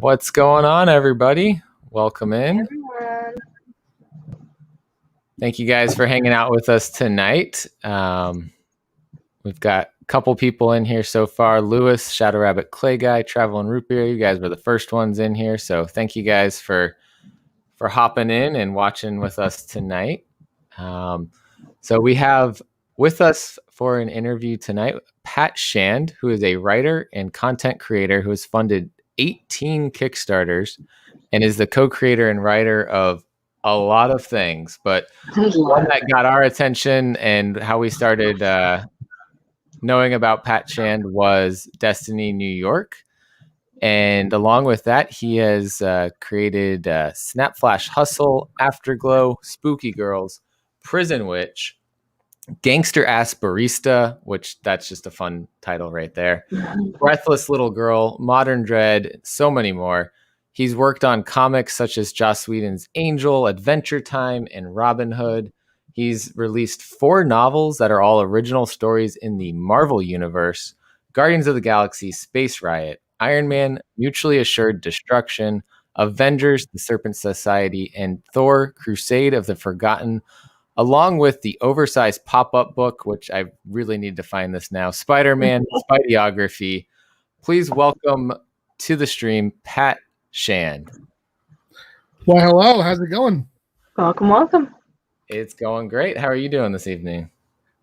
What's going on, everybody? Welcome in. Everyone. Thank you guys for hanging out with us tonight. We've got a couple people in here so far. Lewis, Shadow Rabbit, Clay Guy, Travel and Root Beer. You guys were the first ones in here, so thank you guys for hopping in and watching with us tonight. So we have with us for an interview tonight Pat Shand, who is a writer and content creator who has funded 18 Kickstarters and is the co-creator and writer of a lot of things, but one that got our attention and how we started knowing about Pat Shand was Destiny New York. And along with that, he has created Snap Flash Hustle, Afterglow, Spooky Girls, Prison Witch, Gangster Ass Barista, which that's just a fun title right there, Breathless Little Girl, Modern Dread, so many more. He's worked on comics such as Joss Whedon's Angel, Adventure Time, and Robin Hood. He's released 4 novels that are all original stories in the Marvel Universe: Guardians of the Galaxy, Space Riot, Iron Man, Mutually Assured Destruction, Avengers, The Serpent Society, and Thor, Crusade of the Forgotten, along with the oversized pop-up book, which I really need to find this now, Spider-Man Spideyography. Please welcome to the stream, Pat Shand. Well, hello. How's it going? Welcome. It's going great. How are you doing this evening?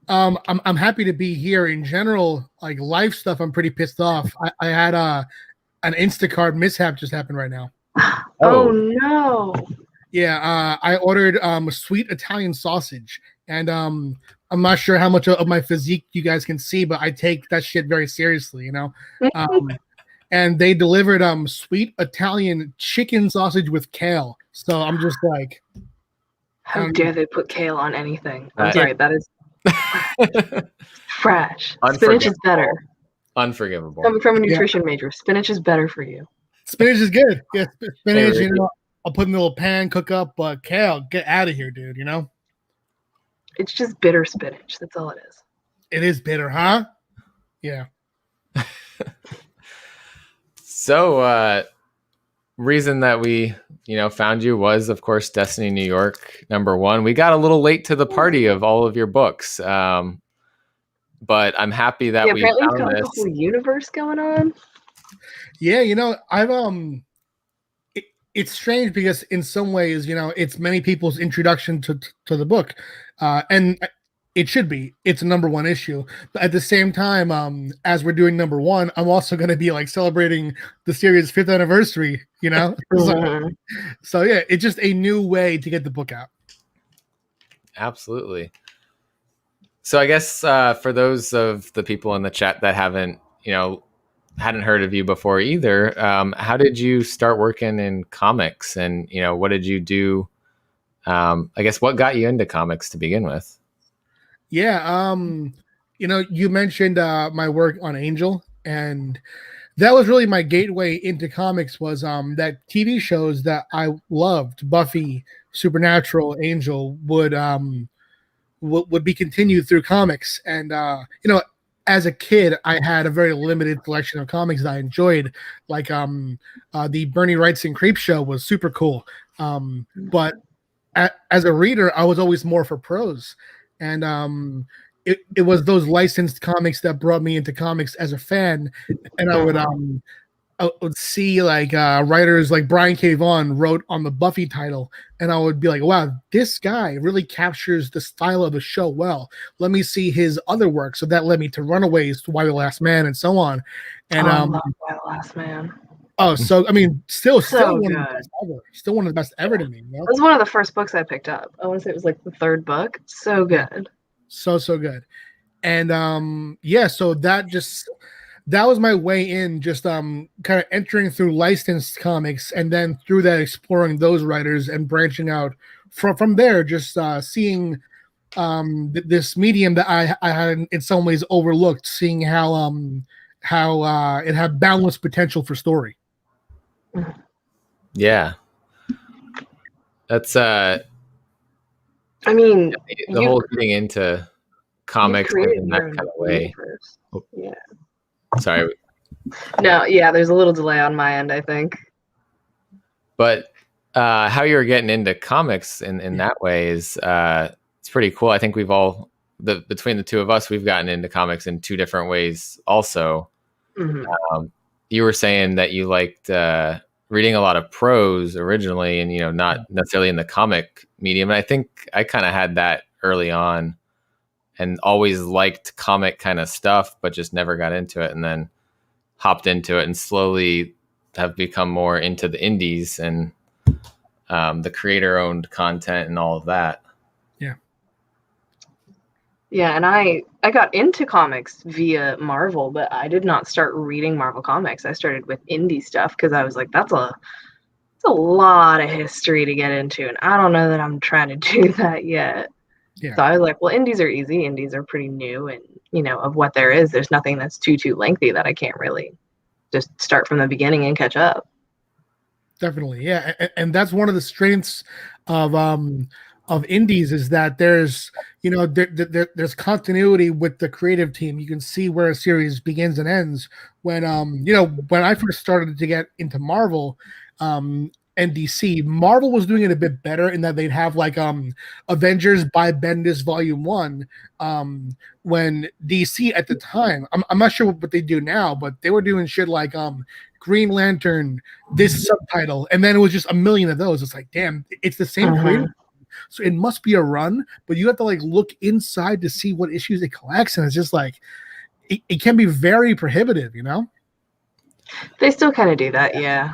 I'm happy to be here. In general, like life stuff, I'm pretty pissed off. I had an Instacart mishap just happened right now. Oh no. Yeah, I ordered sweet Italian sausage, and I'm not sure how much of my physique you guys can see, but I take that shit very seriously, you know. And they delivered sweet Italian chicken sausage with kale. So I'm just like, how dare they put kale on anything? I'm sorry, that is trash. Spinach is better. Unforgivable. Coming from a nutrition major, spinach is better for you. Spinach is good. Yeah, spinach, you know. I'll put in a little pan, cook up, but kale, get out of here, dude, you know? It's just bitter spinach. That's all it is. It is bitter, huh? Yeah. So, reason that we, found you was, of course, Destiny New York #1. We got a little late to the party of all of your books, but I'm happy that we found got this. A whole universe going on. Yeah, I've it's strange because in some ways, it's many people's introduction to the book, and it should be. It's a #1 issue, but at the same time, as we're doing #1, I'm also going to be like celebrating the series' 5th anniversary. So yeah, it's just a new way to get the book out. Absolutely. So I guess for those of the people in the chat that hadn't heard of you before either, how did you start working in comics, and what did you do? I guess what got you into comics to begin with? Yeah, you mentioned my work on Angel, and that was really my gateway into comics. Was that TV shows that I loved, Buffy, Supernatural, Angel, would be continued through comics, and as a kid, I had a very limited collection of comics that I enjoyed. Like the Bernie Wrightson Creep Show was super cool. But as a reader, I was always more for prose. And it was those licensed comics that brought me into comics as a fan. And I would see like writers like Brian K. Vaughan wrote on the Buffy title, and I would be like, wow, this guy really captures the style of the show well. Let me see his other work. So that led me to Runaways, to Why the Last Man, and so on. And I love Why the Last Man. Oh, so I mean, still So one of the best ever. Still one of the best ever to me. It was one of the first books I picked up. I want to say it was like the 3rd book. So good. So good. And yeah, so that was my way in, just kind of entering through licensed comics, and then through that exploring those writers and branching out from there, just seeing this medium that I had in some ways overlooked, seeing how it had boundless potential for story. Yeah. That's I mean, the whole getting into comics in that kind of way. Yeah. Sorry. No, yeah, there's a little delay on my end, I think. But how you're getting into comics in that way is it's pretty cool. I think we've all between the two of us, we've gotten into comics in two different ways. Also, you were saying that you liked reading a lot of prose originally, and not necessarily in the comic medium. And I think I kind of had that early on, and always liked comic kind of stuff, but just never got into it, and then hopped into it and slowly have become more into the indies and the creator-owned content and all of that. Yeah, and I got into comics via Marvel, but I did not start reading Marvel comics. I started with indie stuff because I was like, that's a lot of history to get into, and I don't know that I'm trying to do that yet. Yeah. So I was like, well, indies are easy. Indies are pretty new, and of what there is, there's nothing that's too lengthy that I can't really just start from the beginning and catch up. Definitely, yeah, and that's one of the strengths of indies is that there's there's continuity with the creative team. You can see where a series begins and ends. When when I first started to get into Marvel and DC, Marvel was doing it a bit better in that they'd have like Avengers by Bendis Volume 1, when DC at the time, I'm not sure what they do now, but they were doing shit like Green Lantern, this subtitle, and then it was just a million of those. It's like, damn, it's the same creative. So it must be a run, but you have to like look inside to see what issues it collects, and it's just like it can be very prohibitive, They still kind of do that, yeah.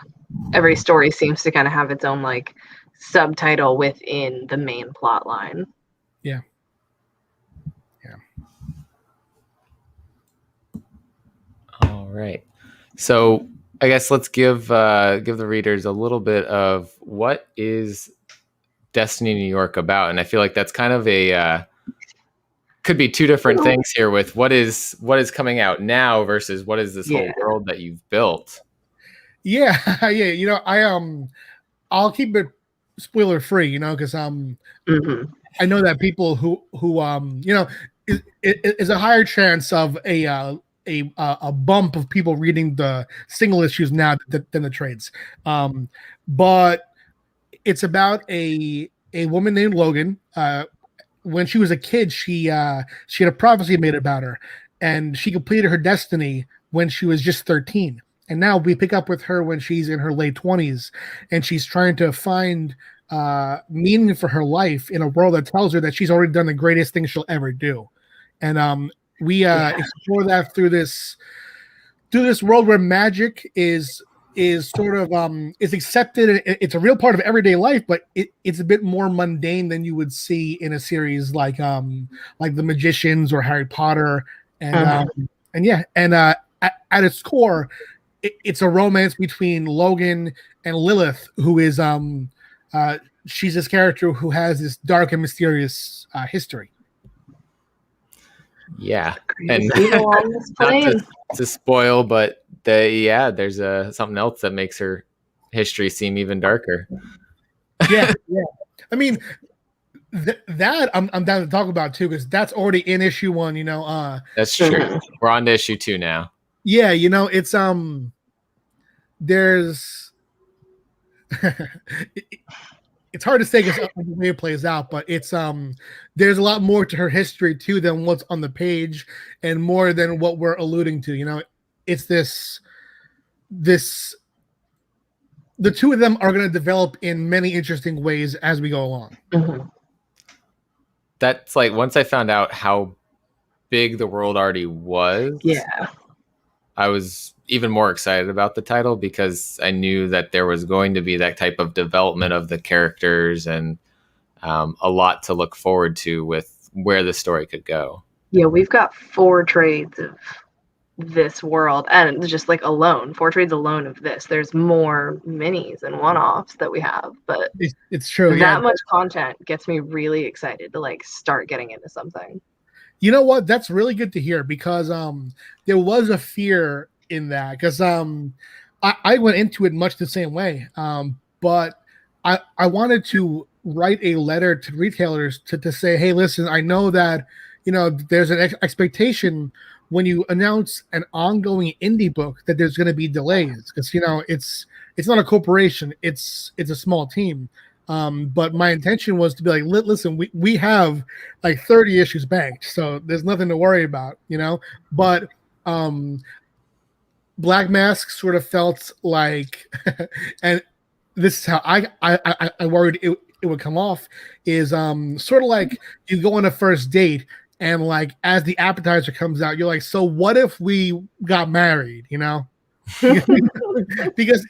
Every story seems to kind of have its own like subtitle within the main plot line. Yeah. All right. So I guess let's give the readers a little bit of what is Destiny New York about, and I feel like that's kind of a could be two different things here with what is coming out now versus what is this whole world that you've built. Yeah, I'll keep it spoiler free, because I know that people who is a higher chance of a bump of people reading the single issues now than the trades, but it's about a woman named Logan. When she was a kid, she had a prophecy made about her, and she completed her destiny when she was just 13. And now we pick up with her when she's in her late 20s, and she's trying to find meaning for her life in a world that tells her that she's already done the greatest thing she'll ever do. And we explore that through this world where magic is sort of is accepted. It's a real part of everyday life, but it's a bit more mundane than you would see in a series like The Magicians or Harry Potter. And at its core, it's a romance between Logan and Lilith, who is she's this character who has this dark and mysterious history. Yeah, and not to spoil, but there's something else that makes her history seem even darker. Yeah. I mean, that I'm down to talk about too, because that's already in issue 1. That's true. We're on to issue 2 now. Yeah, it's there's it's hard to say the way it plays out, but it's there's a lot more to her history too than what's on the page, and more than what we're alluding to. It's this the two of them are going to develop in many interesting ways as we go along. That's like, once I found out how big the world already was, I was even more excited about the title, because I knew that there was going to be that type of development of the characters, and a lot to look forward to with where the story could go. Yeah, we've got 4 trades of this world, and just like 4 trades alone of this. There's more minis and one-offs that we have, but it's true. That much content gets me really excited to like start getting into something. You know what? That's really good to hear, because there was a fear in that, because I went into it much the same way, but I wanted to write a letter to retailers to say, hey, listen, I know that there's an expectation when you announce an ongoing indie book that there's going to be delays, because it's it's not a corporation. It's a small team. But my intention was to be like, listen, we have like 30 issues banked, so there's nothing to worry about, you know. But Black Mask sort of felt like, and this is how I worried it would come off, is sort of like you go on a first date and like as the appetizer comes out, you're like, so what if we got married, you know? Because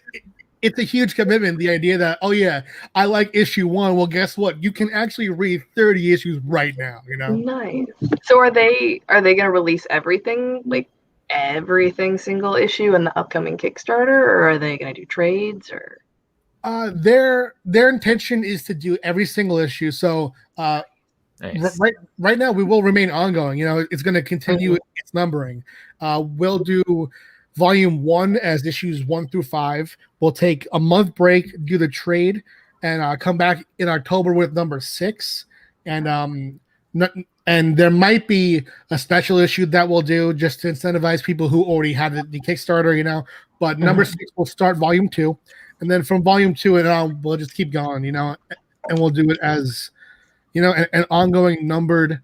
it's a huge commitment, the idea that, oh yeah, I like issue 1. Well, guess what? You can actually read 30 issues right now, you know? Nice. So are they gonna release everything, like everything single issue in the upcoming Kickstarter, or are they gonna do trades or their intention is to do every single issue. So Nice. right now we will remain ongoing. You know, it's going to continue its numbering. We'll do volume 1 as issues 1 through 5. We'll take a month break, do the trade, and come back in October with number 6. And there might be a special issue that we'll do just to incentivize people who already have the Kickstarter, you know. But number 6 will start volume 2, and then from volume 2 and on, we'll just keep going, you know, and we'll do it as, you know, an ongoing numbered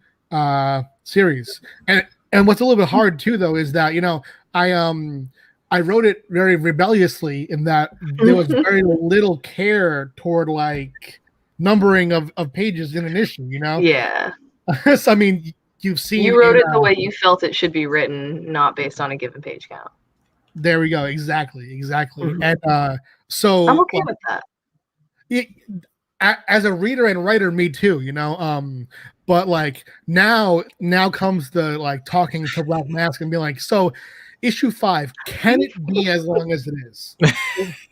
series. And what's a little bit hard too, though, is that, you know, I wrote it very rebelliously in that there was very little care toward like numbering of pages in an issue, you know? yeah. So I mean, you've seen You wrote it the way you felt it should be written, not based on a given page count. There we go. Exactly. Mhm. And so I'm okay with that. As a reader and writer, me too, you know. But like now comes the like talking to Black Mask and be like, so issue 5, can it be as long as it is?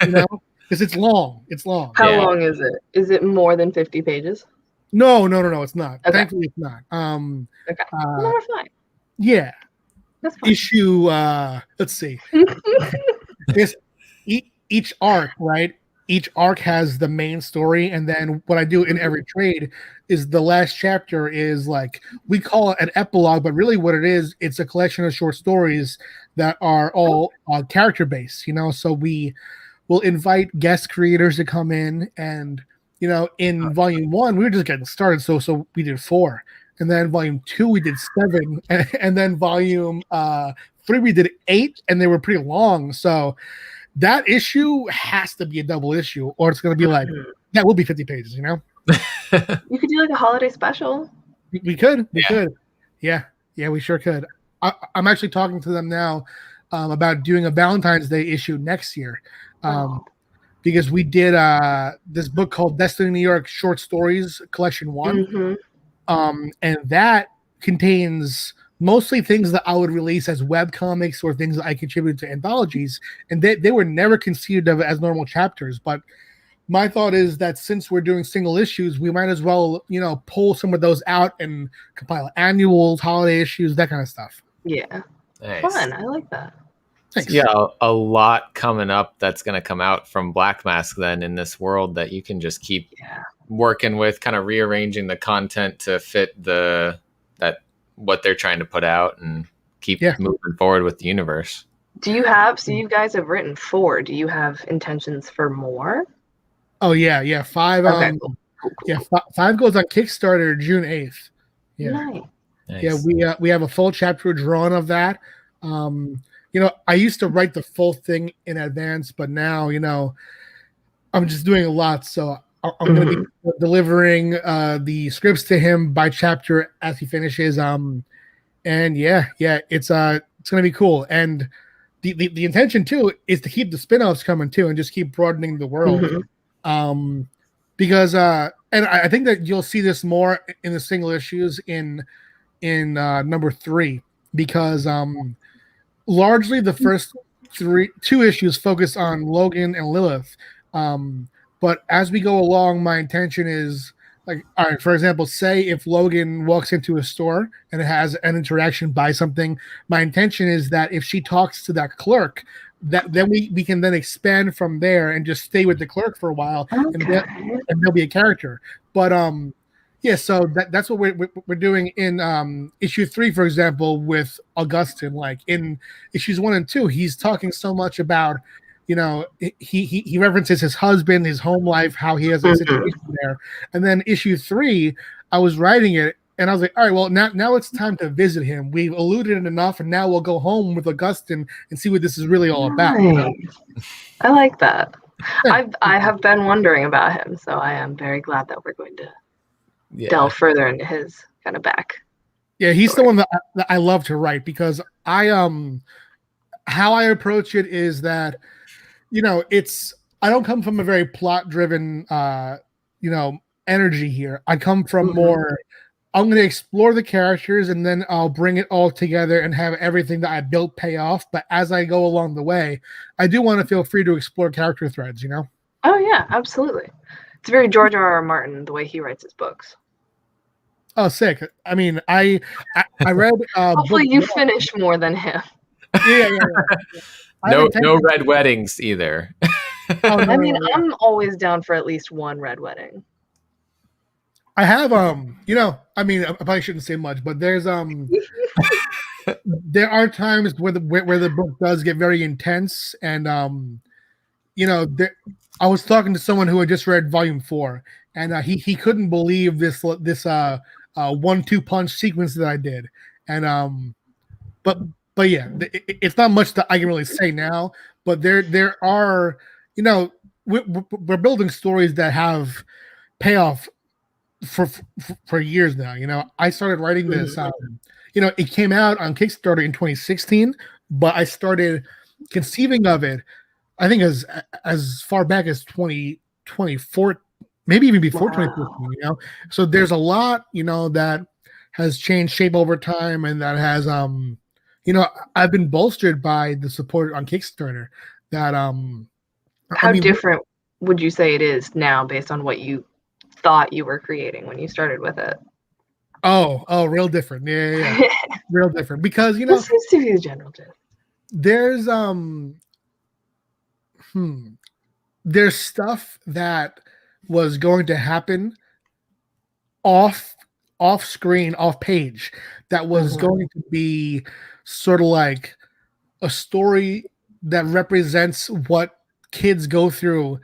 You know, because it's long. It's long. How long is it? Is it more than 50 pages? No, it's not. Okay. Thankfully, it's not. Okay. Well, we're fine. Yeah. That's fine. Issue. Let's see. This each arc, right? Each arc has the main story, and then what I do in every trade is the last chapter is like, we call it an epilogue, but really what it is, it's a collection of short stories that are all character based, you know. So we will invite guest creators to come in, and you know, in volume 1 we were just getting started, so we did 4, and then volume 2 we did 7, and then volume 3 we did 8, and they were pretty long. So that issue has to be a double issue, or it's going to be like, that will be 50 pages, you know? You could do like a holiday special. We could. Yeah, we sure could. I'm actually talking to them now about doing a Valentine's Day issue next year. Because we did this book called Destiny New York Short Stories Collection 1. And that contains mostly things that I would release as web comics or things that I contributed to anthologies, and they were never conceived of as normal chapters. But my thought is that since we're doing single issues, we might as well, you know, pull some of those out and compile annuals, holiday issues, that kind of stuff. Yeah. Nice. Fun. I like that. Thanks. Yeah, a lot coming up that's going to come out from Black Mask then in this world that you can just keep working with, kind of rearranging the content to fit what they're trying to put out and keep moving forward with the universe. Do you have, so you guys have written 4, do you have intentions for more? Oh yeah 5 okay, cool. 5 goes on Kickstarter June 8th. Nice. Yeah, we have a full chapter drawn of that. You know, I used to write the full thing in advance, but now, you know, I'm just doing a lot, so I'm going to be delivering the scripts to him by chapter as he finishes. And it's going to be cool. And the intention too is to keep the spin-offs coming too, and just keep broadening the world. Because and I think that you'll see this more in the single issues in number 3, because largely the first 2 issues focus on Logan and Lilith. But as we go along, my intention is, like, all right, for example, say if Logan walks into a store and it has an interaction, buy something, my intention is that if she talks to that clerk, that then we can then expand from there and just stay with the clerk for a while, and there'll be a character. But so that's what we're doing in issue 3, for example, with Augustine. Like in issues 1 and 2, he's talking so much about, he references his husband, his home life, how he has a situation there. And then issue 3, I was writing it, and I was like, all right, well, now it's time to visit him. We've alluded it enough, and now we'll go home with Augustine and see what this is really all about. I like that. I have been wondering about him, so I am very glad that we're going to delve further into his kind of back. Yeah, he's the one that I love to write, because how I approach it is that, I don't come from a very plot driven, energy here. I come from more, I'm going to explore the characters, and then I'll bring it all together and have everything that I built pay off. But as I go along the way, I do want to feel free to explore character threads, Oh yeah, absolutely. It's very George R.R. Martin, the way he writes his books. Oh, sick. I mean, I read hopefully you finish more than him. Yeah. No red weddings either. I mean, I'm always down for at least one red wedding. I have I mean, I probably shouldn't say much, but there's there are times where the book does get very intense, and I was talking to someone who had just read volume 4, and he couldn't believe this 1-2 punch sequence that I did, and but yeah, it's not much that I can really say now, but there are, we're building stories that have payoff for years now. I started writing this, it came out on Kickstarter in 2016, but I started conceiving of it, I think, as far back as 2024, maybe even before 2014. So there's a lot that has changed shape over time, and that has I've been bolstered by the support on Kickstarter. That how different would you say it is now based on what you thought you were creating when you started with it? Oh, real different. Yeah. Real different, because this seems to be the general gist. There's stuff that was going to happen off screen, off page, that was going to be sort of like a story that represents what kids go through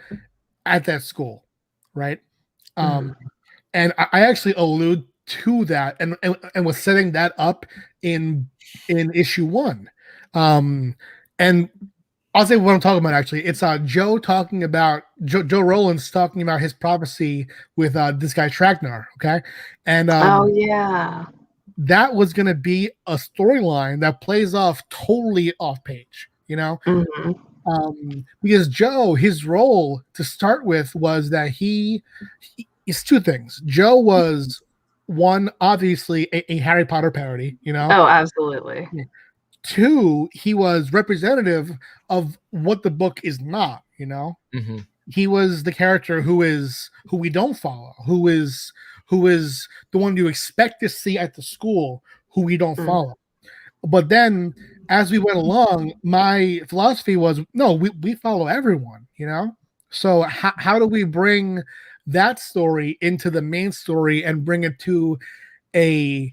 at that school, right? And I actually allude to that, and was setting that up in issue 1. And I'll say what I'm talking about. Actually, it's Joe talking about Joe Rowland's talking about his prophecy with this guy Tragnar. Okay, and that was going to be a storyline that plays off totally off page. Because Joe, his role to start with was that it's 2 things. Joe was, one, obviously a Harry Potter parody. Oh, absolutely. 2, he was representative of what the book is not. He was the character who we don't follow, who is the one you expect to see at the school, who we don't follow. But then, as we went along, my philosophy was, no, we follow everyone. So how do we bring that story into the main story and bring it to its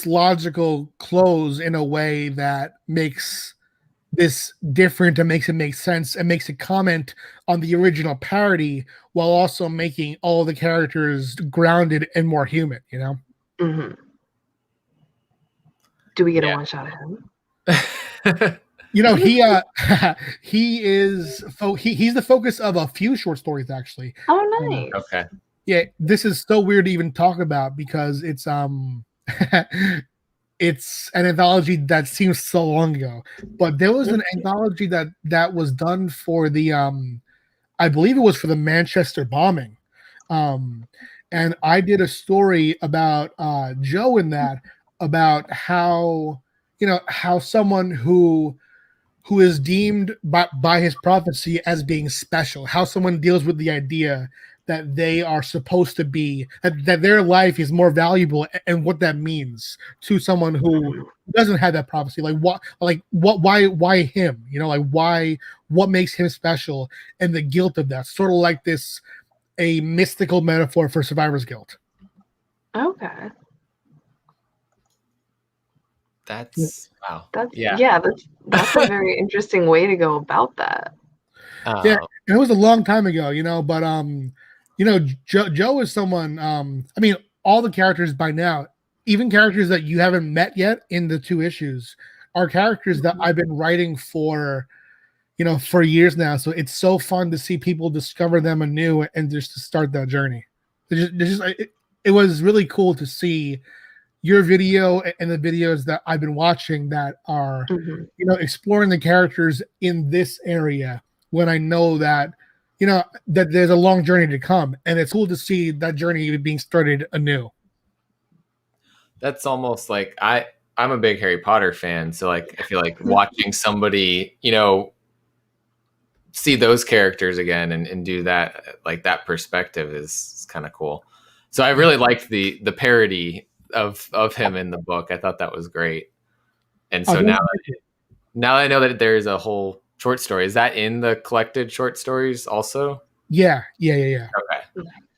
logical close in a way that makes this different and makes it make sense and makes it comment on the original parody, while also making all the characters grounded and more human, Do we get a one shot of him? He's the focus of a few short stories, actually. Oh, nice. Okay. Yeah, this is so weird to even talk about, because it's it's an anthology that seems so long ago, but there was an anthology that was done for the I believe it was for the Manchester bombing, and I did a story about Joe in that, about how someone who is deemed by his prophecy as being special, how someone deals with the idea that they are supposed to be, that their life is more valuable, and what that means to someone who doesn't have that prophecy. Why him? What makes him special, and the guilt of that, sort of like a mystical metaphor for survivor's guilt. Okay. That's wow. That's Yeah. that's a very interesting way to go about that. Yeah, and it was a long time ago, but Joe is someone. I mean, all the characters by now, even characters that you haven't met yet in the 2 issues, are characters that I've been writing for, for years now. So it's so fun to see people discover them anew and just to start that journey. It was really cool to see your video and the videos that I've been watching that are, exploring the characters in this area, when I know that, that there's a long journey to come, and it's cool to see that journey being started anew. That's almost like I'm a big Harry Potter fan, so like I feel like watching somebody, see those characters again and do that, like that perspective is kind of cool. So I really liked the parody of him in the book. I thought that was great. And so now I know that there's a whole short story. Is that in the collected short stories also? Yeah. Okay.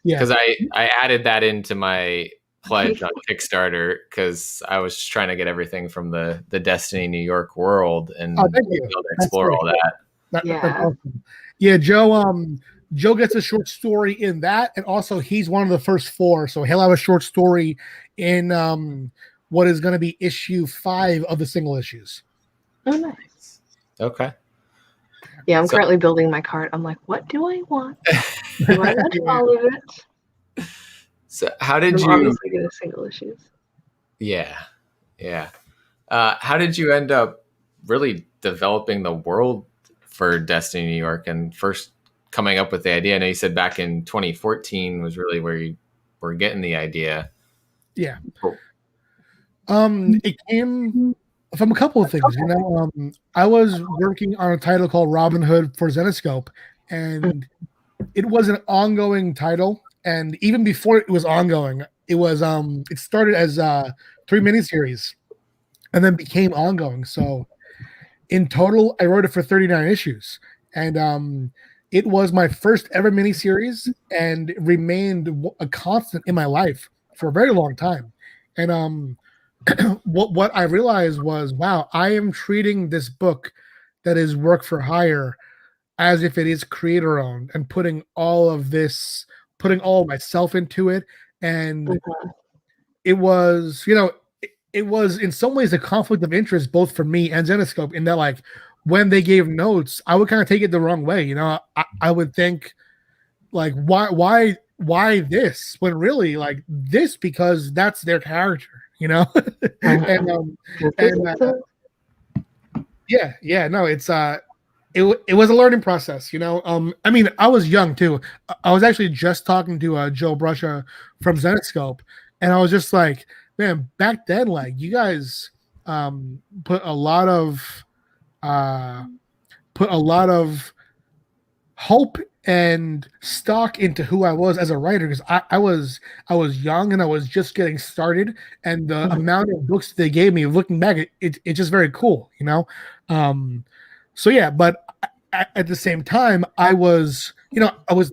Yeah. Because I added that into my pledge on Kickstarter because I was just trying to get everything from the Destiny New York world and be able to explore all that. That's awesome. Yeah, Joe gets a short story in that, and also he's one of the first 4, so he'll have a short story in what is going to be issue 5 of the single issues. Oh, nice. Okay. Yeah, I'm currently building my cart. I'm like, what do I want? Do I want all of it? So how did you obviously get a single issues? Yeah. How did you end up really developing the world for Destiny New York and first coming up with the idea? I know you said back in 2014 was really where you were getting the idea. Yeah. Cool. It came from a couple of things. I was working on a title called Robin Hood for Zenescope, and it was an ongoing title. And even before it was ongoing, it was it started as 3 miniseries and then became ongoing. So in total, I wrote it for 39 issues, and it was my first ever miniseries and remained a constant in my life for a very long time. And what I realized was, wow, I am treating this book that is work for hire as if it is creator owned, and putting all of myself into it. And it was, it was in some ways a conflict of interest, both for me and Zenescope, in that, like, when they gave notes, I would kind of take it the wrong way. I would think, like, why this, when really, like, this, because that's their character, and no, it's it was a learning process, I mean, I was young too. I was actually just talking to Joe Brusha from Zenescope, and I was just like, man, back then, like, you guys put a lot of hope and stock into who I was as a writer, because I was young and I was just getting started, and the amount of books they gave me, looking back, it's just very cool, so yeah. But at the same time, I was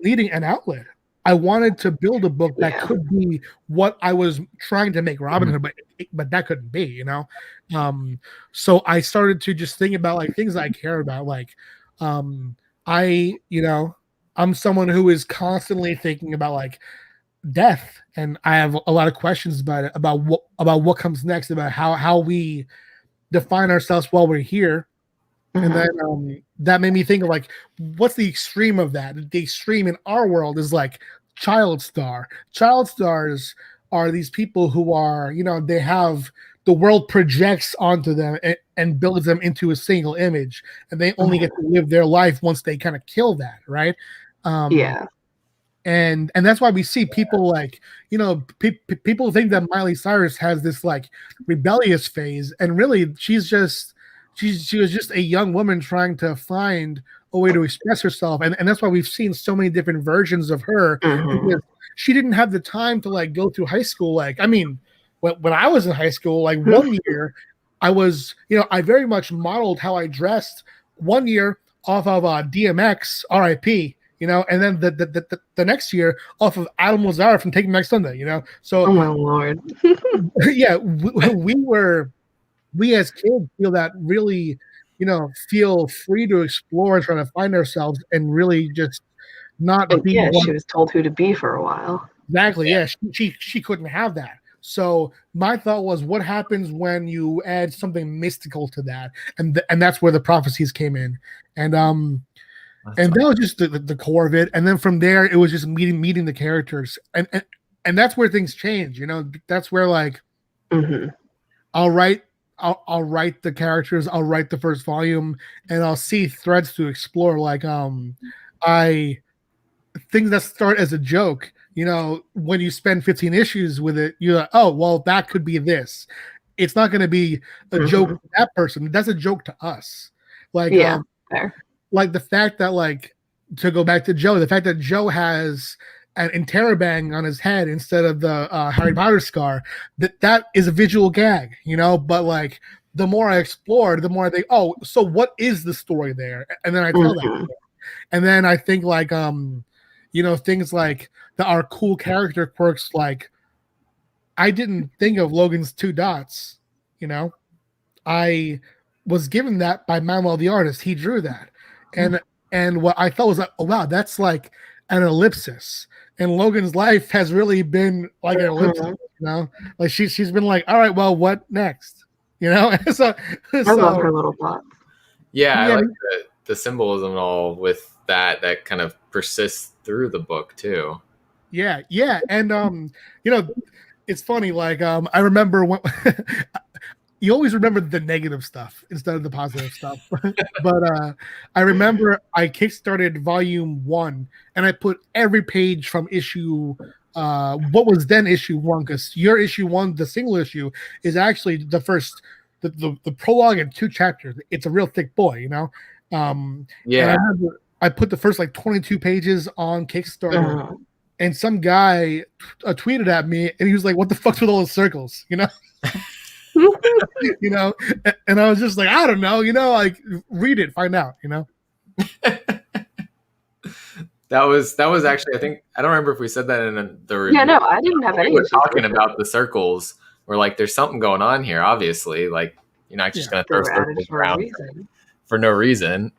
needing an outlet. I wanted to build a book that could be what I was trying to make Robin Hood, but that couldn't be, so I started to just think about, like, things I care about, like, I'm someone who is constantly thinking about, like, death, and I have a lot of questions about it, about what comes next, about how we define ourselves while we're here. And then that made me think of, like, what's the extreme of that? The extreme in our world is, like, child star. Child stars are these people who are, they have, the world projects onto them and builds them into a single image, and they only get to live their life once they kind of kill that, right? And that's why we see people, like, people think that Miley Cyrus has this, like, rebellious phase, and really she was just a young woman trying to find a way to express herself, and that's why we've seen so many different versions of her, because she didn't have the time to, like, go through high school. Like, I mean, when I was in high school, like, one year I was, I very much modeled how I dressed one year off of DMX, RIP, and then the next year off of Adam Lazar from Taking Back Sunday, so, oh my Lord. yeah, we were we as kids feel that really, feel free to explore and try to find ourselves and really just not And be yeah, one. she was told who to be for a while. Exactly. Yeah. She couldn't have that. So my thought was, what happens when you add something mystical to that, and that's where the prophecies came in, and that was just the core of it. And then from there, it was just meeting the characters, and that's where things change. That's where like I'll write the characters, I'll write the first volume, and I'll see threads to explore. Like things that start as a joke, when you spend 15 issues with it, you're like, oh, well, that could be this. It's not going to be a joke to that person. That's a joke to us. Like, fair. Like the fact that, like, to go back to Joe, the fact that Joe has an interrobang on his head instead of the Harry Potter scar, that is a visual gag, but like the more I explored, the more I think, oh, so what is the story there? And then I tell that. And then I think like things like our cool character quirks, like I didn't think of Logan's 2 dots, I was given that by Manuel the artist. He drew that. And what I thought was like, oh wow, that's like an ellipsis. And Logan's life has really been like an ellipsis, like she's been like, all right, well, what next? So I love her little plots. Yeah, I like the symbolism and all with that kind of persists through the book too. Yeah, and it's funny. Like I remember when you always remember the negative stuff instead of the positive stuff. But I remember I kickstarted volume 1, and I put every page from issue what was then issue 1, because your issue 1, the single issue, is actually the first. The prologue and 2 chapters. It's a real thick boy, Yeah. I put the first like 22 pages on Kickstarter, and some guy tweeted at me, and he was like, "What the fuck's with all the circles?" And I was just like, I don't know, like read it, find out, That was actually, I think, I don't remember if we said that in the review. Yeah, no, I didn't have any. We were talking about the circles. We're like, there's something going on here. Obviously, like you're not just going to throw circles around for no reason.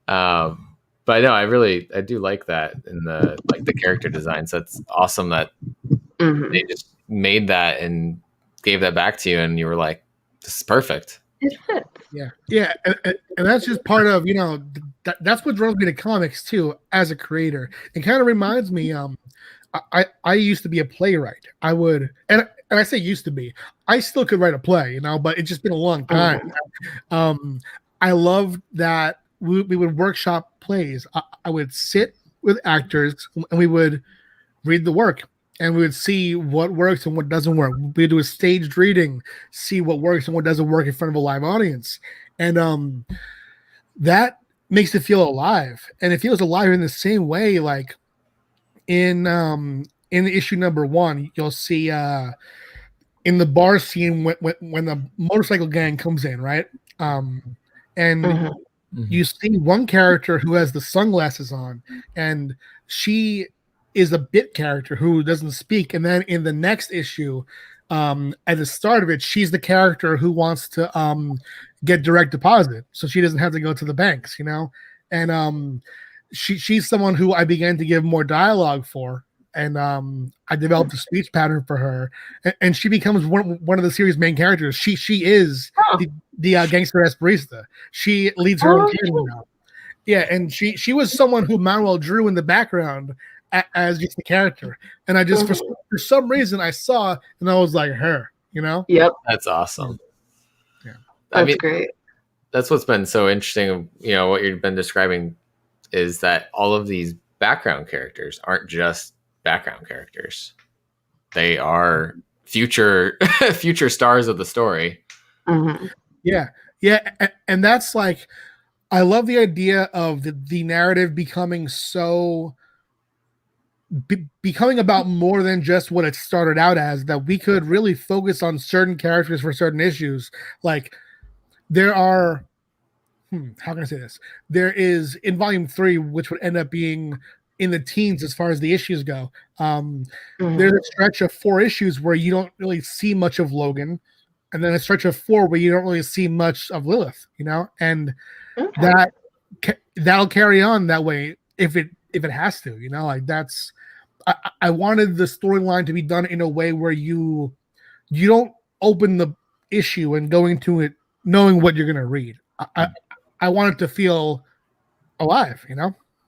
But no, I do like that in the character designs. That's awesome that they just made that and gave that back to you, and you were like, this is perfect. It fits. Yeah, and that's just part of that's what draws me to comics too as a creator. It kind of reminds me, I used to be a playwright. I would, and I say used to be, I still could write a play, but it's just been a long time. I loved that we would workshop plays. I would sit with actors, and we would read the work, and we would see what works and what doesn't work. We'd do a staged reading, see what works and what doesn't work in front of a live audience. And that makes it feel alive. And it feels alive in the same way, like in issue number 1, you'll see in the bar scene when the motorcycle gang comes in, right? And you see one character who has the sunglasses on, and she is a bit character who doesn't speak. And then in the next issue, at the start of it, she's the character who wants to get direct deposit, so she doesn't have to go to the banks, And she's someone who I began to give more dialogue for, and I developed a speech pattern for her, and she becomes one of the series' main characters. She is the gangster barista. She leads her own team now. Yeah, and she was someone who Manuel drew in the background as just the character, and I just for some reason I saw, and I was like, her, Yep, that's awesome. Yeah, that's great. That's what's been so interesting. What you've been describing is that all of these background characters aren't just background characters; they are future stars of the story. Yeah, and that's like, I love the idea of the narrative becoming becoming about more than just what it started out as, that we could really focus on certain characters for certain issues. Like there are, how can I say this? There is in volume 3, which would end up being in the teens as far as the issues go. There's a stretch of 4 issues where you don't really see much of Logan. and then a stretch of 4 where you don't really see much of Lilith, and Okay. that'll carry on that way if it has to, like that's. I wanted the storyline to be done in a way where you don't open the issue and go into it knowing what you're gonna read. I want it to feel alive,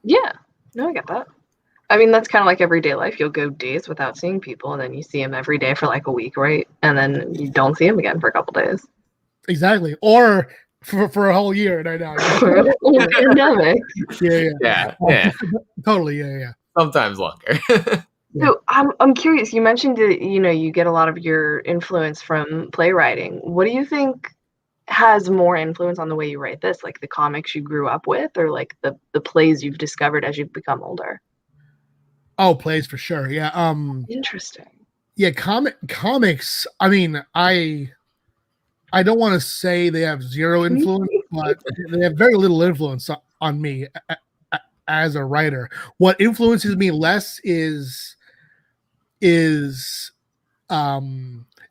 Yeah. No, I get that. I mean, that's kind of like everyday life. You'll go days without seeing people, and then you see them every day for like a week, right? And then you don't see them again for a couple days. Exactly. Or for a whole year, right now. For a whole pandemic. Yeah. Totally. Yeah. Sometimes longer. So I'm curious. You mentioned that you get a lot of your influence from playwriting. What do you think has more influence on the way you write this? Like the comics you grew up with, or like the plays you've discovered as you've become older? Oh, plays for sure. Yeah. Interesting. Yeah. Comics. I mean, I don't want to say they have zero influence, but they have very little influence on me as a writer. What influences me less is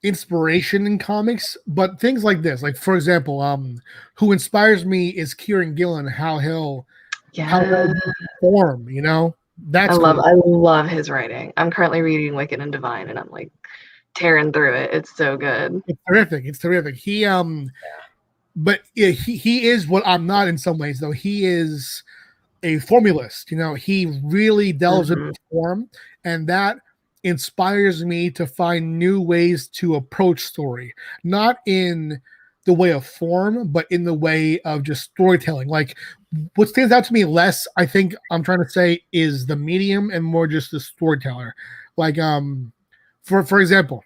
inspiration in comics, but things like this, like for example, who inspires me is Kieran Gillen, how he'll perform, that's I love his writing. I'm currently reading Wicked and Divine, and I'm like tearing through it. It's so good. It's terrific. He but yeah, he is what I'm not in some ways, though. He is a formulist, he really delves into form, and that inspires me to find new ways to approach story, not in the way of form, but in the way of just storytelling. Like what stands out to me less, I think I'm trying to say, is the medium and more just the storyteller. Like for example,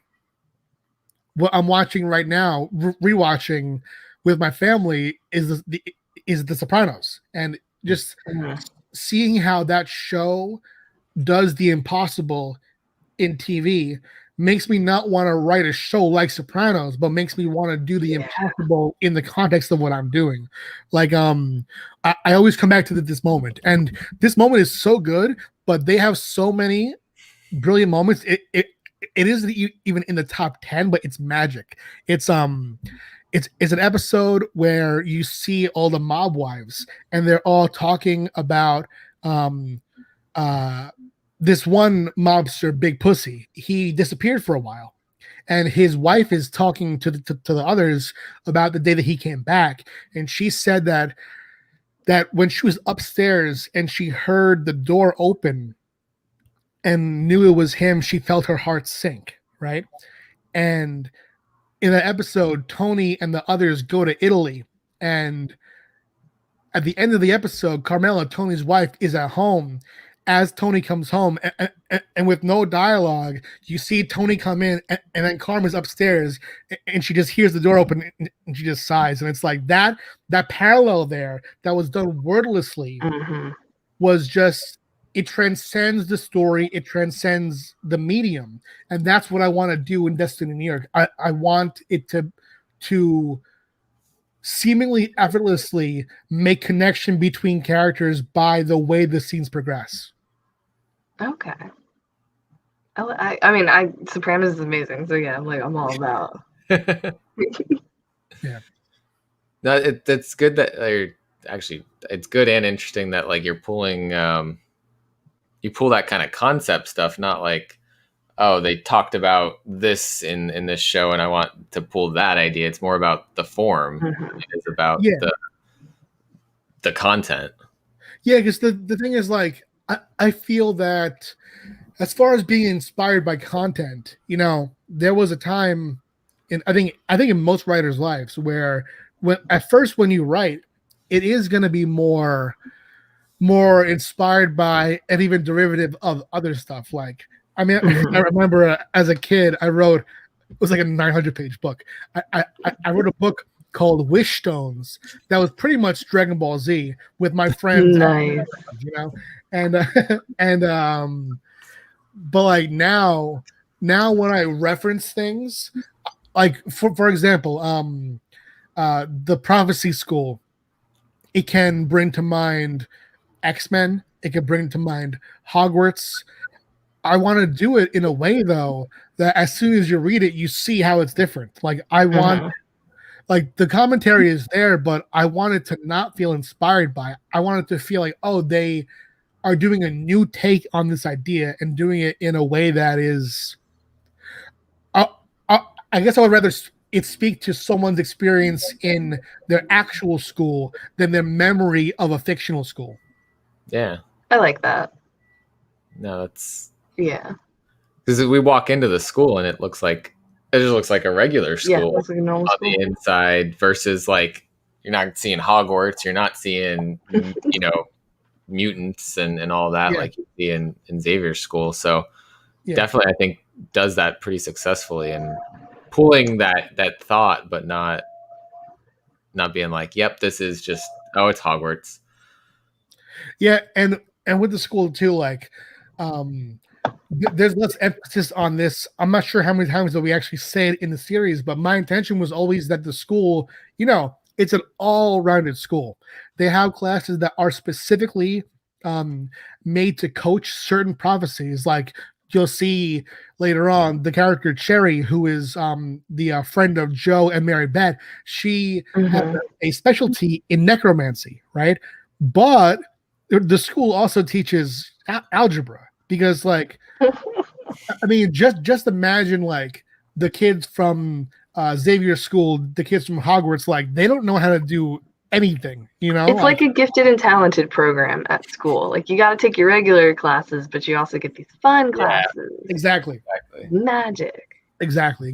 what I'm watching right now, rewatching with my family, is the Sopranos, and just seeing how that show does the impossible in TV makes me not want to write a show like Sopranos, but makes me want to do the impossible in the context of what I'm doing. Like I always come back to this moment, and this moment is so good, but they have so many brilliant moments. It isn't even in the top 10, but it's magic. It's an episode where you see all the mob wives, and they're all talking about this one mobster, Big Pussy. He disappeared for a while, and his wife is talking to the others about the day that he came back, and she said that when she was upstairs and she heard the door open and knew it was him, she felt her heart sink, right? And in that episode, Tony and the others go to Italy, and at the end of the episode, Carmela, Tony's wife, is at home. As Tony comes home, and with no dialogue, you see Tony come in, and then Carmen's upstairs, and she just hears the door open, and she just sighs. And it's like that parallel there that was done wordlessly was just, it transcends the story, it transcends the medium, and that's what I want to do in Destiny New York. I want it to seemingly effortlessly make connection between characters by the way the scenes progress. Okay. I mean, Sopranos is amazing, so yeah, I'm all about. Yeah. No, it's good that actually it's good and interesting that like you're pulling you pull that kind of concept stuff, not like, oh, they talked about this in this show and I want to pull that idea. It's more about the form. It's about the content. Yeah, because the thing is, like, I feel that as far as being inspired by content, there was a time I think in most writers' lives where when you write, it is going to be more inspired by and even derivative of other stuff. Like, I mean, I remember as a kid, I wrote, it was like a 900-page book. I wrote a book called Wish Stones that was pretty much Dragon Ball Z with my friends. Nice. But like now when I reference things, like for example, the Prophecy School, it can bring to mind X-Men, it can bring to mind Hogwarts. I want to do it in a way though that as soon as you read it, you see how it's different. Like I want, like the commentary is there, but I want it to not feel inspired by it. I want it to feel like, oh, they are doing a new take on this idea and doing it in a way that is. I guess I would rather it speak to someone's experience in their actual school than their memory of a fictional school. Yeah, I like that. no, that's Yeah. because we walk into the school and it just looks like a regular school. Yeah, looks like a normal on school. the inside versus like you're not seeing Hogwarts, you're not seeing mutants and all that like you see in Xavier's school. So definitely I think does that pretty successfully and pulling that thought, but not being like, yep, this is just it's Hogwarts. Yeah, and with the school too, like there's less emphasis on this. I'm not sure how many times that we actually say it in the series, but my intention was always that the school, it's an all-rounded school. They have classes that are specifically made to coach certain prophecies. Like you'll see later on the character Cherry, who is the friend of Joe and Mary Beth. She has a specialty in necromancy, right? But the school also teaches algebra because, like, I mean, just imagine like the kids from Xavier School, the kids from Hogwarts, like they don't know how to do anything, It's like a gifted and talented program at school. Like you got to take your regular classes, but you also get these fun classes. Exactly. Magic. Exactly.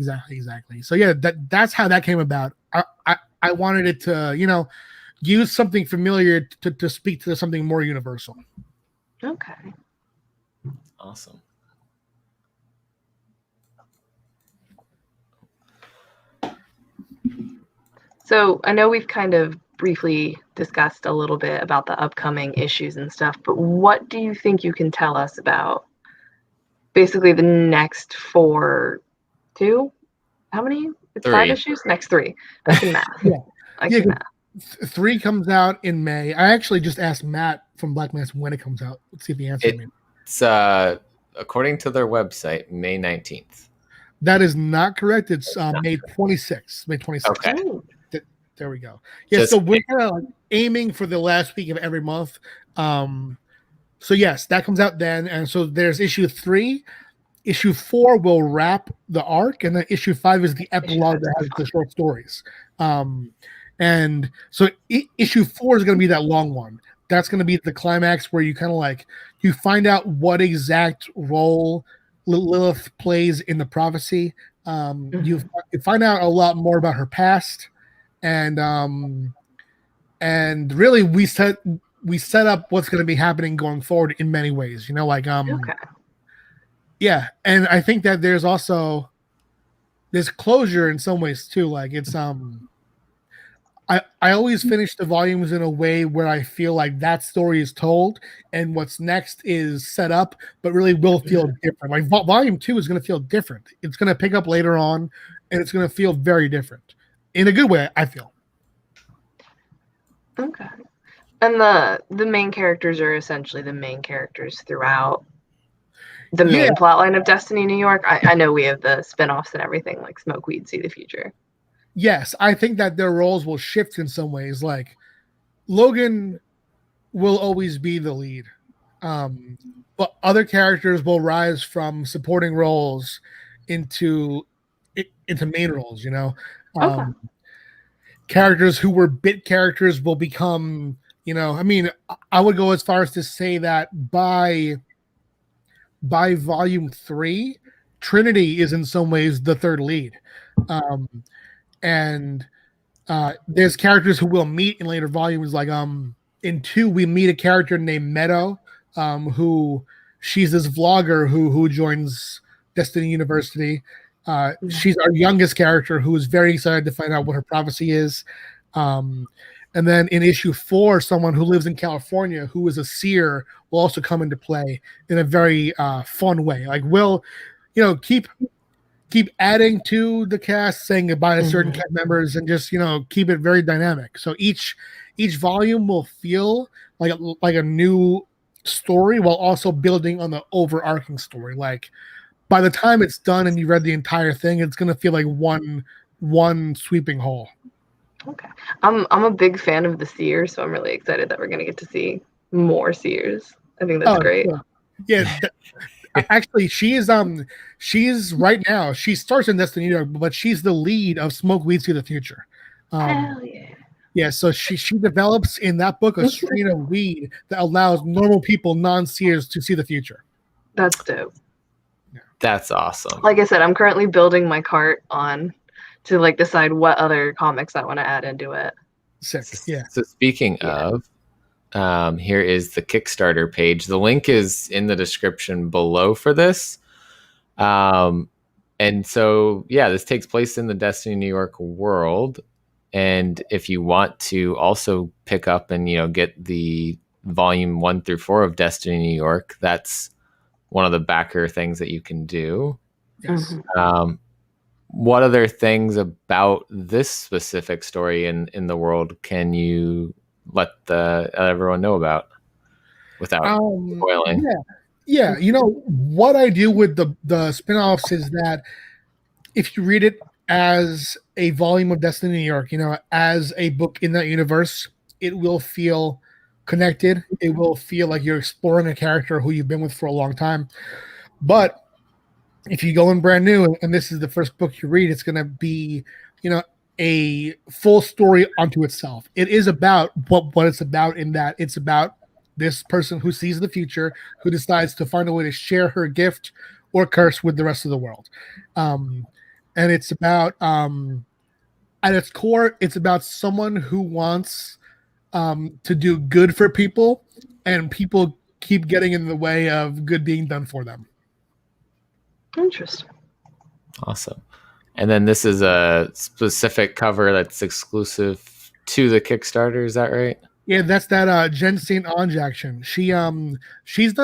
So yeah, that's how that came about. I wanted it to, use something familiar to speak to something more universal. Okay. Awesome. So I know we've kind of briefly discussed a little bit about the upcoming issues and stuff, but what do you think you can tell us about basically the next how many? It's 3. 5 issues? Next 3. I can math. I can math. 3 comes out in May. I actually just asked Matt from Black Mass when it comes out. Let's see if he answered me. It's according to their website, May 19th. That is not correct. It's May 26th. May 26th. Okay. There we go. Yeah, so we're kind of aiming for the last week of every month. So yes, that comes out then. And so there's issue 3. Issue 4 will wrap the arc, and then issue 5 is the epilogue that has the short stories. And so issue 4 is going to be that long one. That's going to be the climax where you kind of like you find out what exact role Lilith plays in the prophecy. You find out a lot more about her past, and really we set up what's going to be happening going forward in many ways. Yeah, and I think that there's closure in some ways too. Like it's I always finish the volumes in a way where I feel like that story is told and what's next is set up, but really will feel different. Like volume 2 is going to feel different. It's going to pick up later on, and it's going to feel very different in a good way, I feel. Okay. And the main characters are essentially the main characters throughout the main plotline of Destiny New York. I know we have the spinoffs and everything like Smoke Weed, See the Future. Yes, I think that their roles will shift in some ways. Like Logan will always be the lead, but other characters will rise from supporting roles into main roles. Characters who were bit characters will become. I mean, I would go as far as to say that by volume 3, Trinity is in some ways the third lead. And there's characters who will meet in later volumes. Like in 2, we meet a character named Meadow, who she's this vlogger who joins Destiny University. She's our youngest character who is very excited to find out what her prophecy is. And then in issue 4, someone who lives in California who is a seer will also come into play in a very fun way. Like we'll, keep adding to the cast, saying goodbye to certain cast members, and just keep it very dynamic. So each volume will feel like a new story while also building on the overarching story. Like by the time it's done and you read the entire thing, it's gonna feel like one sweeping whole. Okay. I'm a big fan of the Seer, so I'm really excited that we're gonna get to see more Seers. I think that's great. Yeah. Actually, she's right now. She starts in Destiny New York, but she's the lead of Smoke Weeds to the Future. Hell yeah. Yeah, so she develops in that book a strain of weed that allows normal people, non-seers, to see the future. That's dope. That's awesome. Like I said, I'm currently building my cart to like decide what other comics I want to add into it. Sick. Yeah. So speaking of, here is the Kickstarter page. The link is in the description below for this. And so, yeah, this takes place in the Destiny New York world. And if you want to also pick up and, get the volume 1 through 4 of Destiny New York, that's one of the backer things that you can do. Yes. What other things about this specific story in the world can you let everyone know about without spoiling? Yeah. What I do with the spin-offs is that if you read it as a volume of Destiny New York, as a book in that universe, it will feel connected. It will feel like you're exploring a character who you've been with for a long time. But if you go in brand new and this is the first book you read, it's going to be, a full story unto itself. It is about what it's about, in that it's about this person who sees the future, who decides to find a way to share her gift or curse with the rest of the world. And it's about, at its core, it's about someone who wants to do good for people, and people keep getting in the way of good being done for them. Interesting. Awesome. And then this is a specific cover that's exclusive to the Kickstarter. Is that right? Yeah, that's that Jen St. Ange action. She's done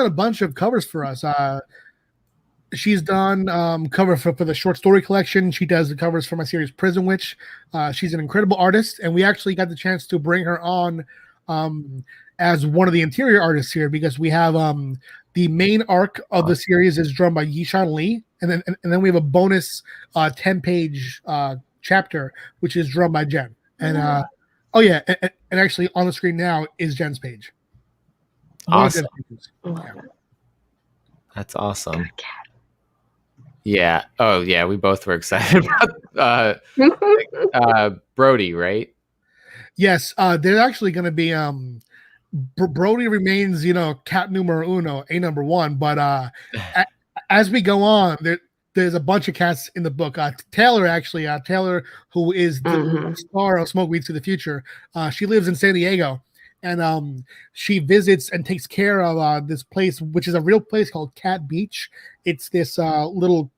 a bunch of covers for us. She's done cover for the short story collection. She does the covers for my series Prison Witch. She's an incredible artist, and we actually got the chance to bring her on as one of the interior artists here, because we have the main arc of the series is drawn by Yishan Lee, and then we have a bonus 10-page chapter which is drawn by Jen. And and actually on the screen now is Jen's page. Awesome. That's awesome. Yeah. Oh, yeah. We both were excited about Brody, right? Yes. There's actually going to be Brody remains, cat numero uno, a number one. But as we go on, there's a bunch of cats in the book. Taylor, who is the star of Smoke Weeds to the Future, she lives in San Diego. And she visits and takes care of this place, which is a real place called Cat Beach. It's this little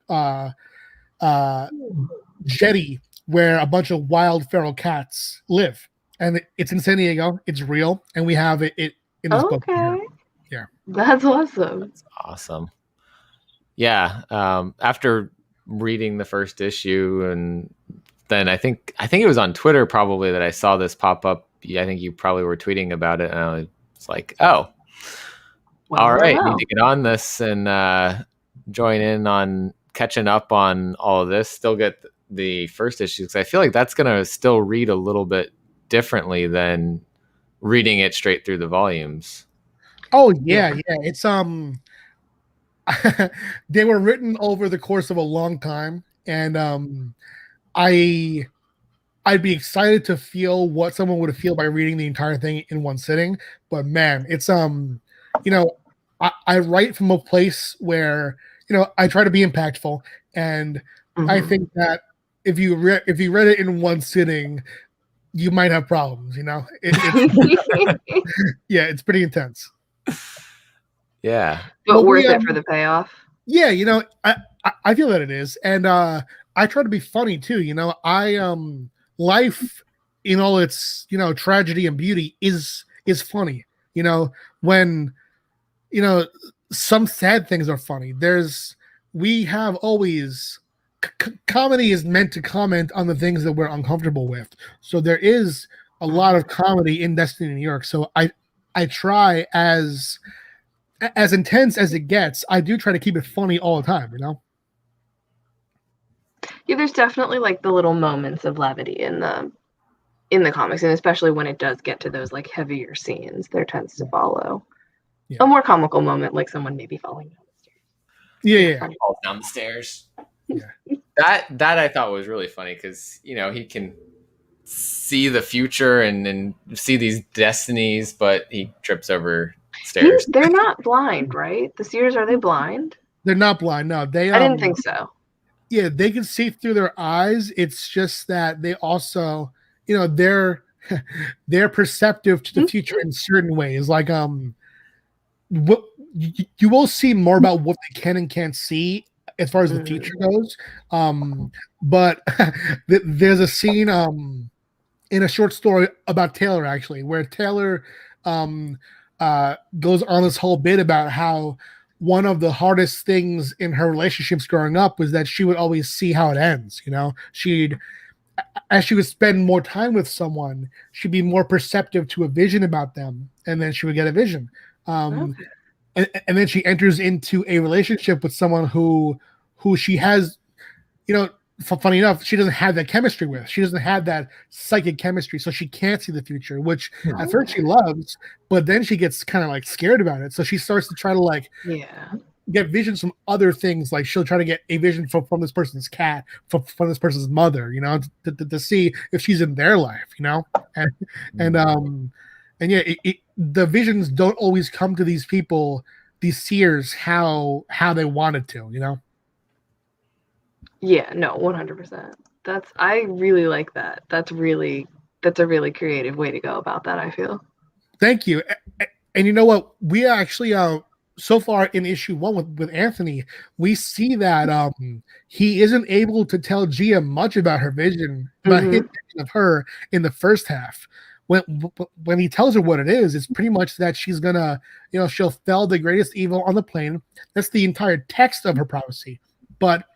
jetty where a bunch of wild feral cats live. And it's in San Diego. It's real. And we have it in this book. Yeah. That's awesome. That's awesome. Yeah. After reading the first issue, and then I think it was on Twitter probably that I saw this pop up. I think you probably were tweeting about it, and I was like, "Oh, all right, need to get on this and join in on catching up on all of this. Still get the first issue, because I feel like that's gonna still read a little bit differently than reading it straight through the volumes." Oh yeah. It's they were written over the course of a long time, and I'd be excited to feel what someone would feel by reading the entire thing in one sitting. But man, it's I write from a place where I try to be impactful, and I think that if you read it in one sitting, you might have problems. It's pretty intense. Yeah, but worth it for the payoff. Yeah, I feel that it is, and I try to be funny too. Life in all its tragedy and beauty is funny. When some sad things are funny. We have always comedy is meant to comment on the things that we're uncomfortable with. So there is a lot of comedy in Destiny New York. So I try as as intense as it gets, I do try to keep it funny all the time, Yeah, there's definitely like the little moments of levity in the comics, and especially when it does get to those like heavier scenes, there tends to follow a more comical moment, like someone maybe falling down the stairs. Yeah. Falls down the stairs. Yeah. That I thought was really funny because he can see the future and see these destinies, but he trips over stairs. They're not blind, right? The Seers, are they blind? They're not blind. No, they. I didn't think so. Yeah, they can see through their eyes. It's just that they also, they're perceptive to the future in certain ways. Like, what you will see more about what they can and can't see as far as the future goes. But there's a scene in a short story about Taylor, actually, where Taylor goes on this whole bit about how one of the hardest things in her relationships growing up was that she would always see how it ends. As she would spend more time with someone, she'd be more perceptive to a vision about them, and then she would get a vision. And then she enters into a relationship with someone who she has, funny enough, she doesn't have that chemistry with. She doesn't have that psychic chemistry, so she can't see the future, which at first she loves, but then she gets kind of like scared about it. So she starts to try to get visions from other things. Like she'll try to get a vision from this person's cat, from this person's mother, to see if she's in their life, and yeah, the visions don't always come to these people, these seers, how they wanted to, Yeah, no, 100%. I really like that. That's a really creative way to go about that, I feel. Thank you. And you know what? We actually so far in issue 1 with Anthony, we see that he isn't able to tell Gia much about her vision, about his vision of her in the first half. When he tells her what it is, it's pretty much that she's gonna, she'll fell the greatest evil on the plane. That's the entire text of her prophecy. But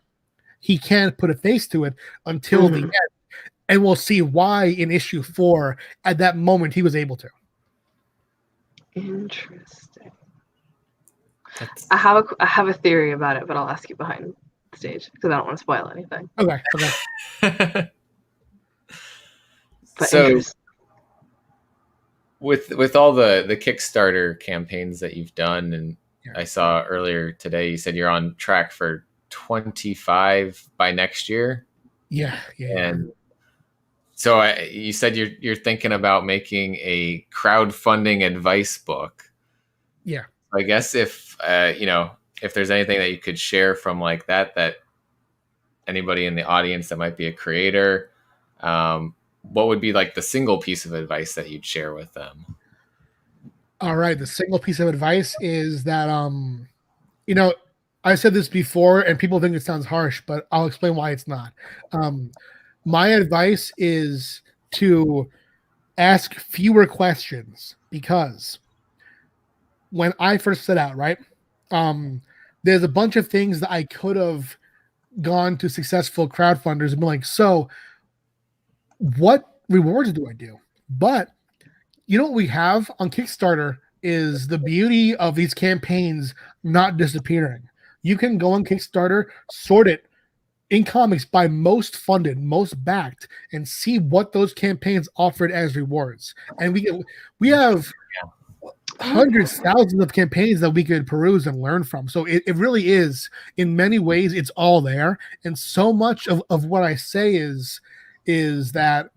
he can't put a face to it until the end. And we'll see why in issue 4 at that moment he was able to. Interesting. I have a theory about it, but I'll ask you behind the stage because I don't want to spoil anything. Okay. But so with all the Kickstarter campaigns that you've done, and I saw earlier today you said you're on track for 25 by next year. Yeah. And so you said you're thinking about making a crowdfunding advice book. Yeah. I guess if there's anything that you could share from like that anybody in the audience that might be a creator, what would be like the single piece of advice that you'd share with them? All right. The single piece of advice is that, I said this before and people think it sounds harsh, but I'll explain why it's not. My advice is to ask fewer questions, because when I first set out, right, there's a bunch of things that I could have gone to successful crowdfunders and been like, so what rewards do I do? But what we have on Kickstarter is the beauty of these campaigns not disappearing. You can go on Kickstarter, sort it in comics by most funded, most backed, and see what those campaigns offered as rewards. And we have hundreds, thousands of campaigns that we could peruse and learn from. So it really is, in many ways, it's all there. And so much of what I say is that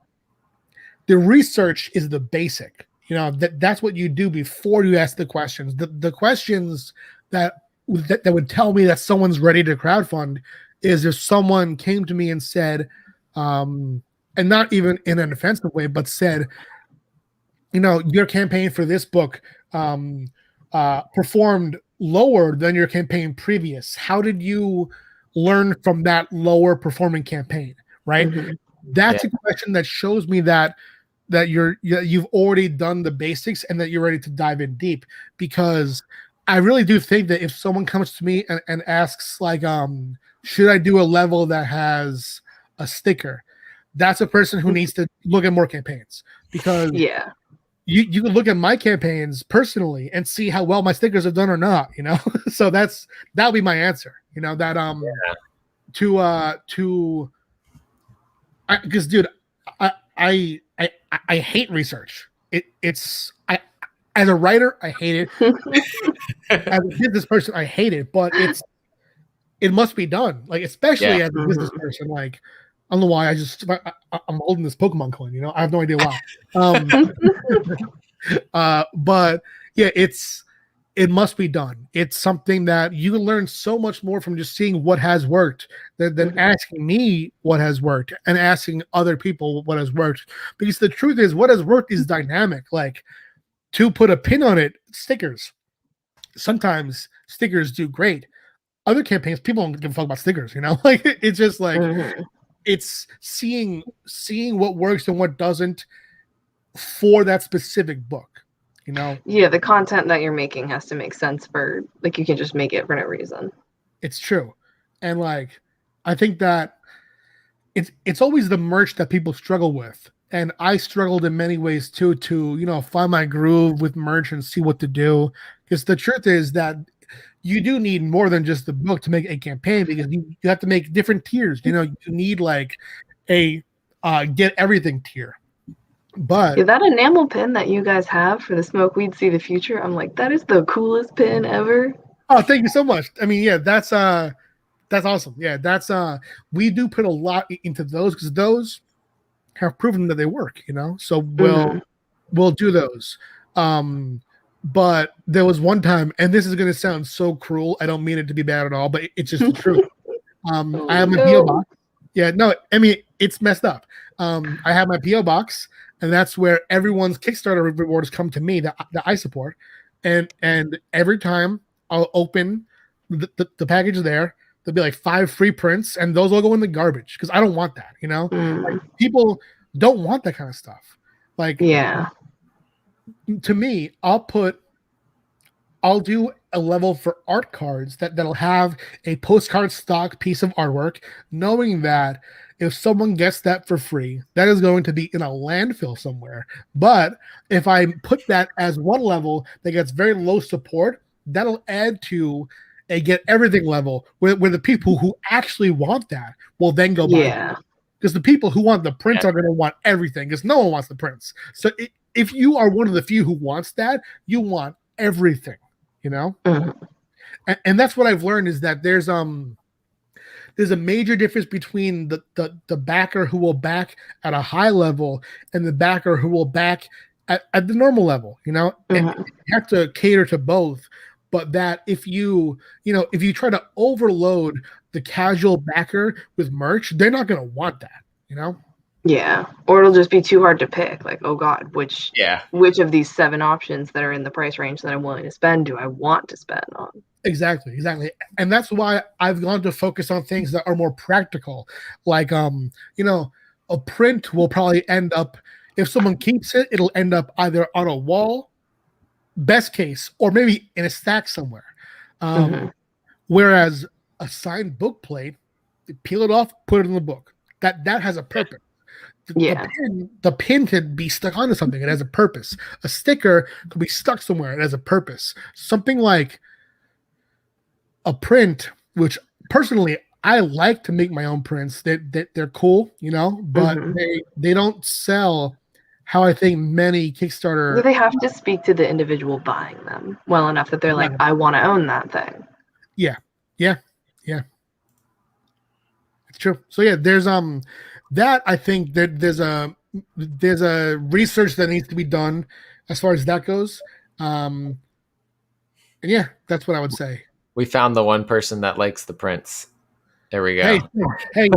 the research is the basic. That's what you do before you ask the questions. The questions that would tell me that someone's ready to crowdfund is if someone came to me and said, and not even in an offensive way, but said, your campaign for this book performed lower than your campaign previous. How did you learn from that lower performing campaign? Right. That's a question that shows me that you've already done the basics and that you're ready to dive in deep, because I really do think that if someone comes to me and asks like, should I do a level that has a sticker? That's a person who needs to look at more campaigns, because you can look at my campaigns personally and see how well my stickers have done or not, you know. So that'll be my answer, you know, that because dude, I hate research. It's as a writer, I hate it. As a business person, I hate it, but it must be done. Like, especially as a business person, like, I don't know why I'm holding this Pokemon coin, you know, I have no idea why. But yeah, it must be done. It's something that you can learn so much more from just seeing what has worked than asking me what has worked and asking other people what has worked. Because the truth is, what has worked is dynamic. Like, to put a pin on it, stickers. Sometimes stickers do great. Other campaigns, people don't give a fuck about stickers, you know? Like, it's just like, it's seeing what works and what doesn't for that specific book. You know, yeah, the content that you're making has to make sense for, like, you can just make it for no reason. It's true. And like, I think that it's always the merch that people struggle with. And I struggled in many ways too, to, you know, find my groove with merch and see what to do. Because the truth is that you do need more than just the book to make a campaign, because you have to make different tiers. You know, you need like a get everything tier. But yeah, that enamel pin that you guys have for the Smoke Weed See the Future, I'm like, that is the coolest pin ever. Oh, thank you so much. I mean, yeah, that's awesome. Yeah, that's we do put a lot into those, because those have proven that they work, you know. So we'll do those. But there was one time, and this is gonna sound so cruel, I don't mean it to be bad at all, but it's just the truth. I have my PO box. Yeah, no, I mean, it's messed up. I have my PO box, and that's where everyone's Kickstarter rewards come to me that I support. And every time I'll open the package there, there'll be like 5 free prints, and those will go in the garbage, because I don't want that, you know? Like, people don't want that kind of stuff. Like, yeah, to me, I'll do a level for art cards that'll have a postcard stock piece of artwork, knowing that if someone gets that for free, that is going to be in a landfill somewhere. But if I put that as one level that gets very low support, that'll add to a get everything level where the people who actually want that will then go buy it. Because the people who want the prints are going to want everything, because no one wants the prints. So if you are one of the few who wants that, you want everything, you know? And that's what I've learned, is that there's a major difference between the backer who will back at a high level and the backer who will back at the normal level, you know? And you have to cater to both. But that if you try to overload the casual backer with merch, they're not going to want that, you know? Yeah, or it'll just be too hard to pick. Like, oh God, which of these 7 options that are in the price range that I'm willing to spend do I want to spend on? Exactly. And that's why I've gone to focus on things that are more practical. Like, you know, a print will probably end up, if someone keeps it, it'll end up either on a wall, best case, or maybe in a stack somewhere. Whereas a signed book plate, you peel it off, put it in the book. That has a purpose. The pin could be stuck onto something. It has a purpose. A sticker could be stuck somewhere. It has a purpose. Something like a print, which personally I like to make my own prints. They're cool, you know, but they don't sell how I think many Kickstarter. They have to speak to the individual buying them well enough that they're like, I want to own that thing. Yeah. It's true. So yeah, there's that I think that there's a research that needs to be done as far as that goes. And yeah, that's what I would say. We found the one person that likes the prints. There we go. Hey,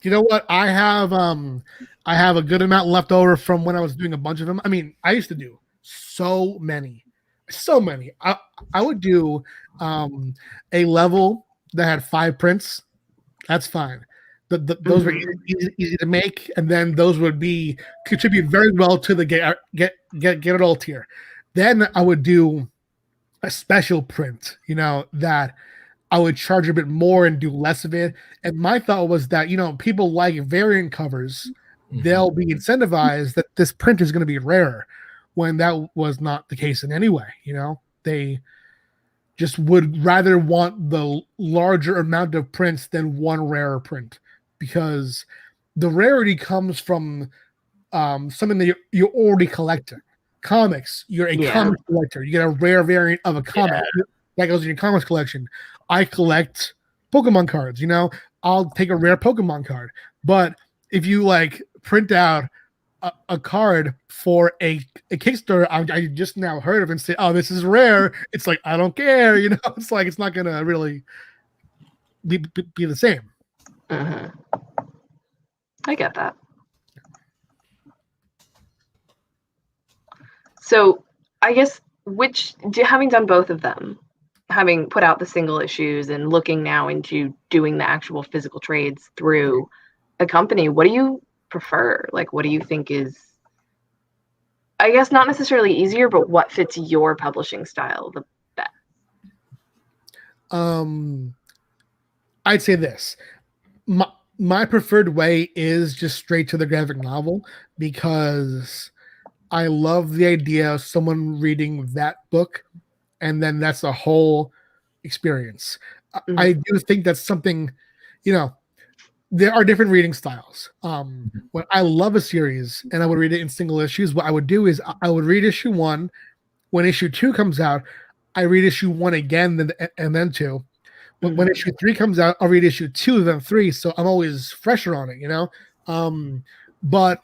you know what? I have a good amount left over from when I was doing a bunch of them. I mean, I used to do so many. I would do a level that had 5 prints. That's fine. Those were easy to make, and then those would contribute very well to the get it all tier. Then I would do a special print, you know, that I would charge a bit more and do less of it. And my thought was that, you know, people like variant covers. They'll be incentivized that this print is going to be rare. when that was not the case in any way. They just would rather want the larger amount of prints than one rare print, because the rarity comes from something that you're already collecting. Comics, you're a comic collector. You get a rare variant of a comic that goes in your comics collection. I collect Pokemon cards. I'll take a rare Pokemon card. But if you like print out a card for a Kickstarter I just now heard of and say, oh, this is rare, it's like, I don't care. It's like, it's not gonna really be the same. I get that. So I guess having done both of them, having put out the single issues and looking now into doing the actual physical trades through a company, what do you prefer? Like, what do you think is, I guess, not necessarily easier, but what fits your publishing style the best? I'd say this. My preferred way is just straight to the graphic novel, because I love the idea of someone reading that book and then that's a whole experience. I do think that's something, there are different reading styles. When I love a series and I would read it in single issues, what I would do is I would read issue 1. When issue 2 comes out, I read issue 1 again and then 2. When issue 3 comes out, I'll read issue 2, then 3. So I'm always fresher on it, But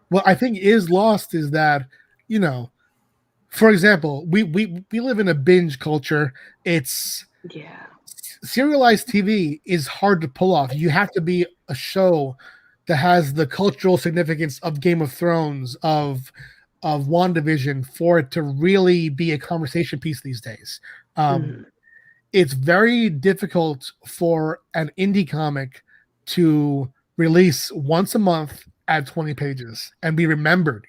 what I think is lost is that, for example, we live in a binge culture. It's serialized TV is hard to pull off. You have to be a show that has the cultural significance of Game of Thrones, of WandaVision, for it to really be a conversation piece these days. It's very difficult for an indie comic to release once a month at 20 pages and be remembered.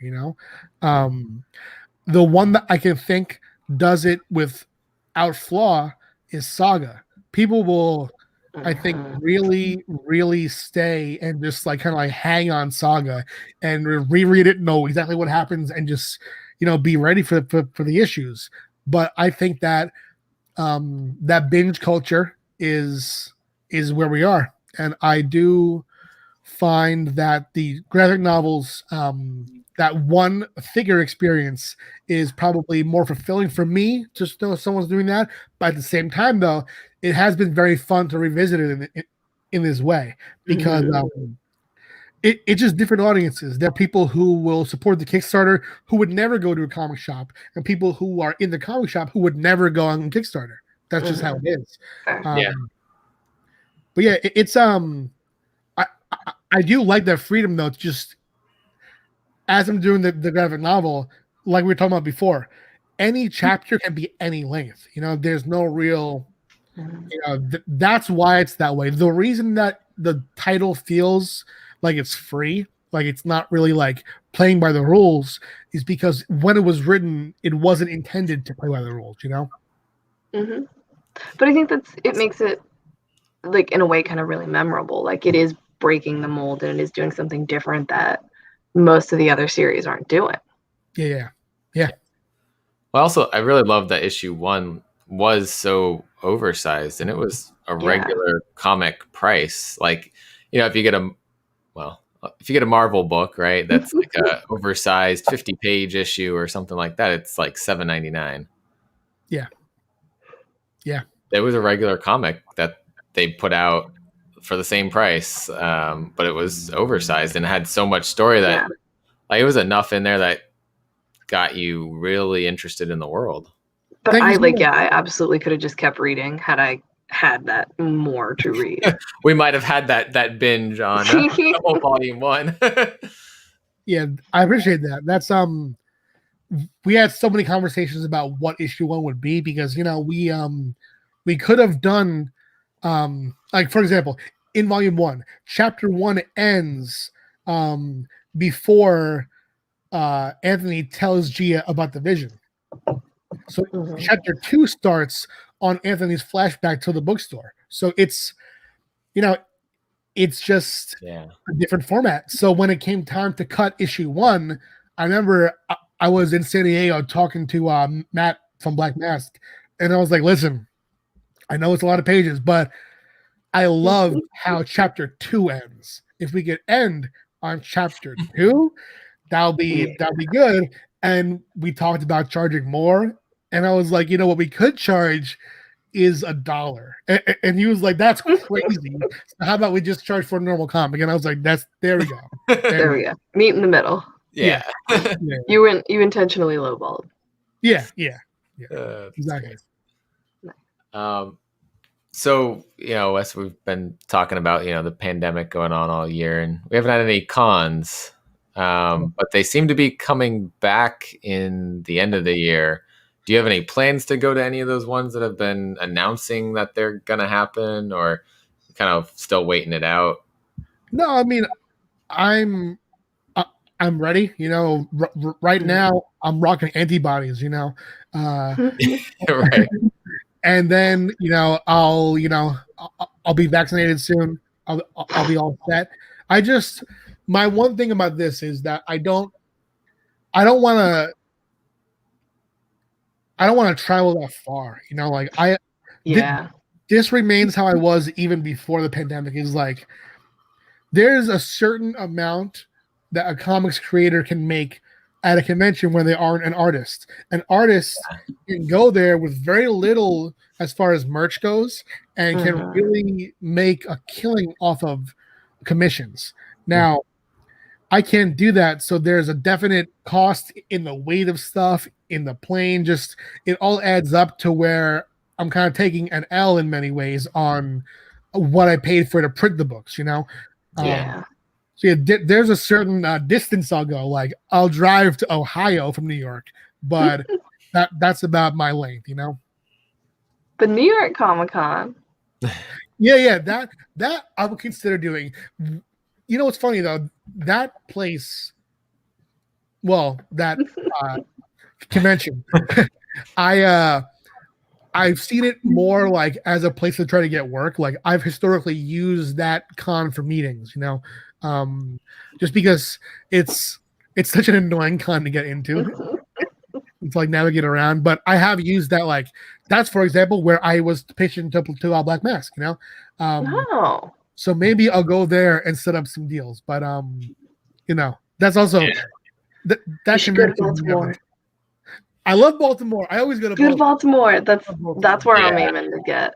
The one that I can think does it without flaw is Saga. People will, I think, really, really stay and just like kind of like hang on Saga and reread it, know exactly what happens, and just be ready for the issues. But I think that that binge culture is where we are, and I do find that the graphic novels, that one figure experience is probably more fulfilling for me, just know someone's doing that. But at the same time, though, it has been very fun to revisit it in this way, because it's just different audiences. There are people who will support the Kickstarter who would never go to a comic shop, and people who are in the comic shop who would never go on Kickstarter. That's just how it is. But yeah, it's I do like that freedom, though. It's just, as I'm doing the graphic novel, like we were talking about before, any chapter can be any length. There's no real, that's why it's that way. The reason that the title feels like it's free, like it's not really like playing by the rules, is because when it was written, it wasn't intended to play by the rules, But I think it makes it, like, in a way, kind of really memorable. Like, it is breaking the mold and it is doing something different that most of the other series aren't doing. Yeah. Well, also, I really love that issue 1 was so oversized, and it was a regular comic price. Like, if you get a Marvel book, right, that's like a oversized 50-page issue or something like that, it's like $7.99. Yeah. It was a regular comic that they put out for the same price, but it was oversized and had so much story that like, it was enough in there that got you really interested in the world. But I absolutely could have just kept reading had I had that more to read. We might have had that binge on volume 1. Yeah, I appreciate that. That's we had so many conversations about what issue 1 would be, because we could have done like, for example, in volume 1, chapter 1 ends before Anthony tells Gia about the vision. So chapter 2 starts on Anthony's flashback to the bookstore. So it's it's just a different format. So when it came time to cut issue 1, I remember I was in San Diego talking to Matt from Black Mask, and I was like, listen, I know it's a lot of pages, but I love how chapter 2 ends. If we could end on chapter 2, that'll be good. And we talked about charging more, and I was like, you know what we could charge is $1. And he was like, that's crazy. So how about we just charge for a normal comic? And I was like, there we go. There we go. Meet in the middle. Yeah. You intentionally lowballed. Yeah. Exactly. So, Wes, we've been talking about, the pandemic going on all year, and we haven't had any cons, but they seem to be coming back in the end of the year. Do you have any plans to go to any of those ones that have been announcing that they're going to happen, or kind of still waiting it out? No, I mean, I'm ready. Right now I'm rocking antibodies. Right. And then I'll be vaccinated soon. I'll be all set. My one thing about this is that I don't want to travel that far. This remains how I was even before the pandemic. Is like there's a certain amount that a comics creator can make at a convention when they aren't an artist. An artist can go there with very little as far as merch goes and can really make a killing off of commissions. Now, I can't do that, so there's a definite cost in the weight of stuff, in the plane. Just it all adds up to where I'm kind of taking an L in many ways on what I paid for to print the books, So there's a certain distance I'll go. Like I'll drive to Ohio from New York, but that's about my length, The New York Comic Con. Yeah, that I would consider doing. What's funny though? That place, that convention, I've seen it more like as a place to try to get work. Like I've historically used that con for meetings, just because it's such an annoying con to get into. It's like navigate around, but I have used that. Like that's, for example, where I was pitching to Black Mask. So maybe I'll go there and set up some deals. But that's also that should go to Baltimore. I love Baltimore. I always go to Baltimore. That's where I'm aiming to get.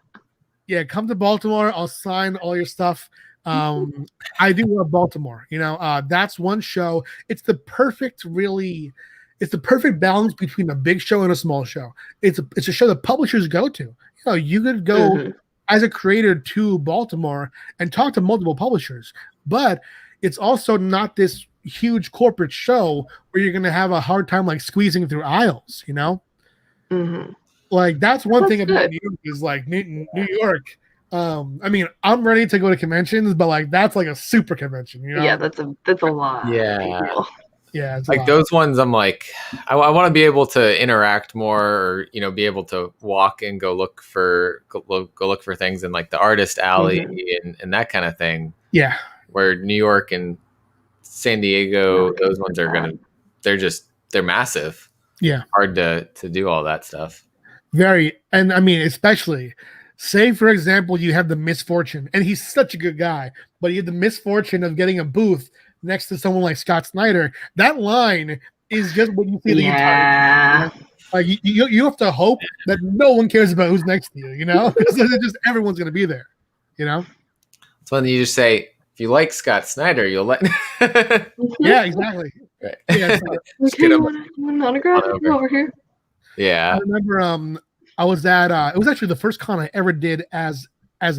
Yeah, come to Baltimore. I'll sign all your stuff. I do love Baltimore. That's one show. It's the perfect balance between a big show and a small show. It's a show that publishers go to. You could go as a creator to Baltimore and talk to multiple publishers, but it's also not this huge corporate show where you're going to have a hard time like squeezing through aisles. Like that's one thing about New York is like New York. I mean, I'm ready to go to conventions, but like that's like a super convention, Yeah, that's a lot. Yeah. Yeah, it's like those ones. I'm like, I want to be able to interact more, or be able to walk and go look for things in like the artist alley and that kind of thing. Yeah, where New York and San Diego, those ones are they're massive. Yeah, hard to do all that stuff. Very, and I mean, especially say for example, you have the misfortune, and he's such a good guy, but you have the misfortune of getting a booth next to someone like Scott Snyder. That line is just what you see the entire time. Like you have to hope that no one cares about who's next to you, because just everyone's going to be there, It's when you just say, if you like Scott Snyder, you'll let. Yeah, exactly. Right. Yeah, just get an autograph over here. Yeah, I remember. I was at. It was actually the first con I ever did as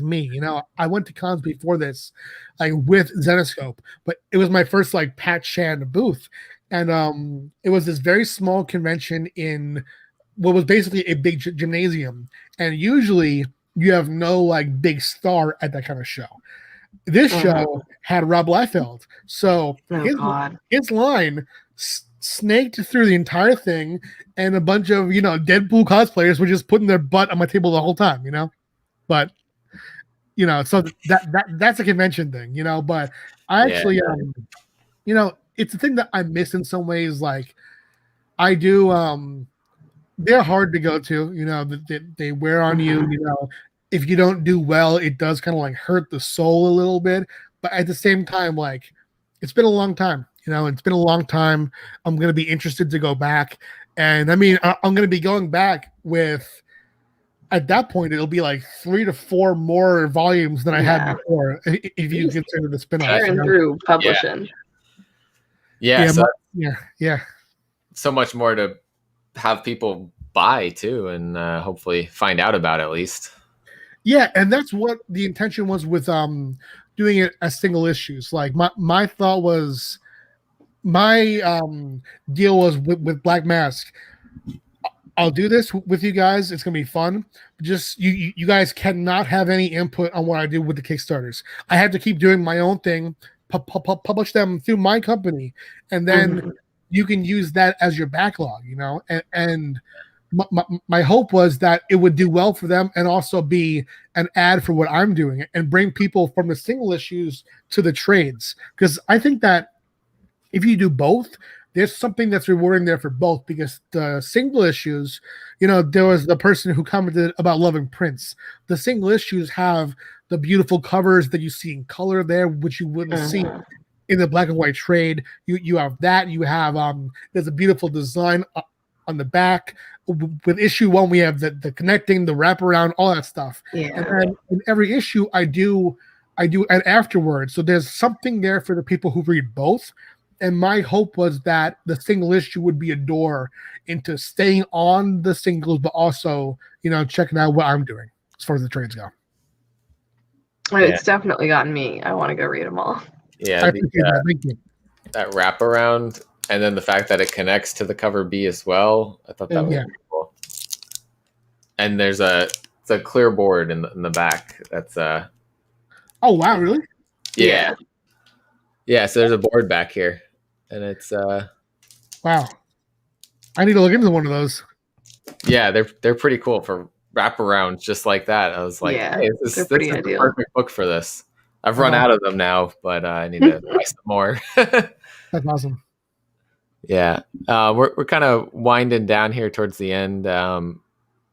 me. I went to cons before this, like with Zenoscope, but it was my first like Pat Shan booth, and it was this very small convention in what was basically a big gymnasium, and usually you have no like big star at that kind of show. This show had Rob Liefeld, so his line snaked through the entire thing, and a bunch of Deadpool cosplayers were just putting their butt on my table the whole time, but. So that's a convention thing, but I actually, it's a thing that I miss in some ways. Like I do. They're hard to go to. They wear on you. If you don't do well, it does kind of like hurt the soul a little bit. But at the same time, like it's been a long time. It's been a long time. I'm gonna be interested to go back, and I mean, I'm gonna be going back with. At that point, it'll be like 3 to 4 more volumes than I had before, if you consider the spin-off. Tearing through publishing. Yeah. Yeah. So much more to have people buy too, and hopefully find out about at least. Yeah, and that's what the intention was with doing it as single issues. Like my thought was, my deal was with Black Mask. I'll do this with you guys. It's gonna be fun. Just you guys cannot have any input on what I do with the Kickstarters. I have to keep doing my own thing, publish them through my company, and then you can use that as your backlog. And my hope was that it would do well for them and also be an ad for what I'm doing and bring people from the single issues to the trades. Because I think that if you do both, there's something that's rewarding there for both, because the single issues, there was the person who commented about loving Prince. The single issues have the beautiful covers that you see in color there, which you wouldn't see in the black and white trade. You have that. You have there's a beautiful design on the back. With issue 1, we have the connecting, the wraparound, all that stuff. Yeah. And then in every issue, I do an afterwards. So there's something there for the people who read both. And my hope was that the single issue would be a door into staying on the singles, but also, checking out what I'm doing as far as the trades go. It's definitely gotten me. I want to go read them all. Yeah, I appreciate that. Thank you. That wraparound, and then the fact that it connects to the cover B as well. I thought that was really cool. And there's it's a clear board in the back. That's Oh wow, really? Yeah. So there's a board back here. And it's wow. I need to look into one of those. Yeah, they're pretty cool for wraparounds just like that. I was like, hey, this is the perfect book for this. I've run out of them now, but I need to buy some more. That's awesome. Yeah. We're kind of winding down here towards the end.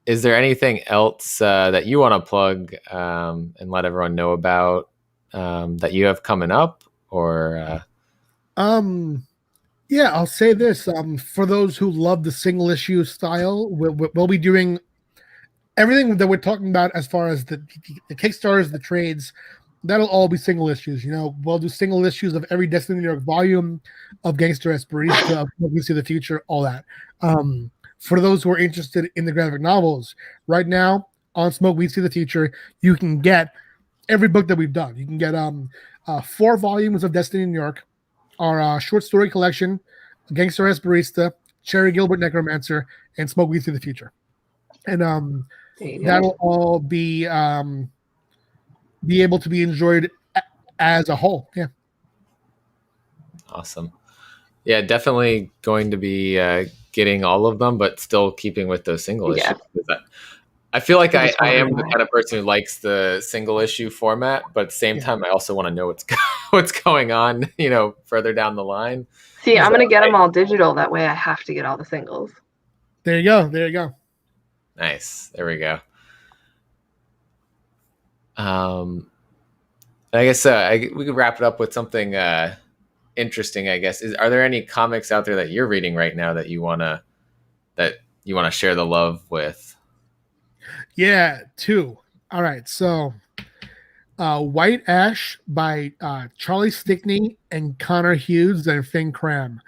Is there anything else that you want to plug and let everyone know about that you have coming up, or yeah, I'll say this. For those who love the single issue style, we'll be doing everything that we're talking about as far as the Kickstarters, the trades. That'll all be single issues. We'll do single issues of every Destiny New York volume, of Gangster Esperista, of We See the Future, all that. For those who are interested in the graphic novels, right now on Smoke We See the Future, you can get every book that we've done. You can get 4 volumes of Destiny New York, our short story collection, Gangster Esperista, Cherry Gilbert Necromancer, and Smoke We See the Future. And that'll all be able to be enjoyed as a whole. Yeah. Awesome. Yeah, definitely going to be getting all of them, but still keeping with those single issues. I feel like I am the kind of person who likes the single issue format, but at the same time, I also want to know what's going on, further down the line. See, I'm going to get them all digital. That way I have to get all the singles. There you go. Nice. There we go. I guess we could wrap it up with something interesting, I guess. Are there any comics out there that you're reading right now that you want to share the love with? Yeah, 2. All right, so White Ash by Charlie Stickney and Connor Hughes and Finn Cram.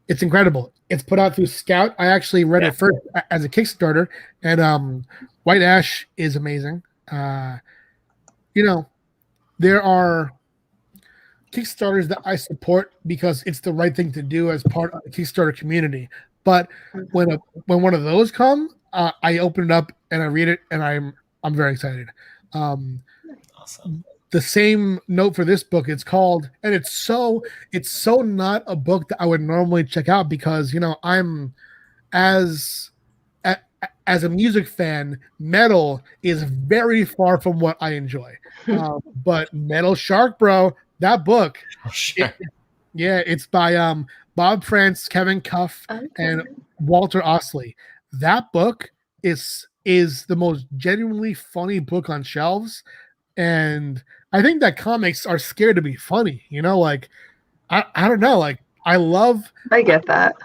It's incredible. It's put out through Scout. I actually read it first as a Kickstarter, and White Ash is amazing. There are Kickstarters that I support because it's the right thing to do as part of the Kickstarter community. But when one of those come, I open it up and I read it, and I'm very excited. Awesome. The same note for this book. It's called, and it's so not a book that I would normally check out because I'm as a music fan, metal is very far from what I enjoy. But Metal Shark, bro, that book, it's by Bob France, Kevin Cuff, and Walter Osley. That book is the most genuinely funny book on shelves, and I think that comics are scared to be funny. You know, like I don't know, like I get that.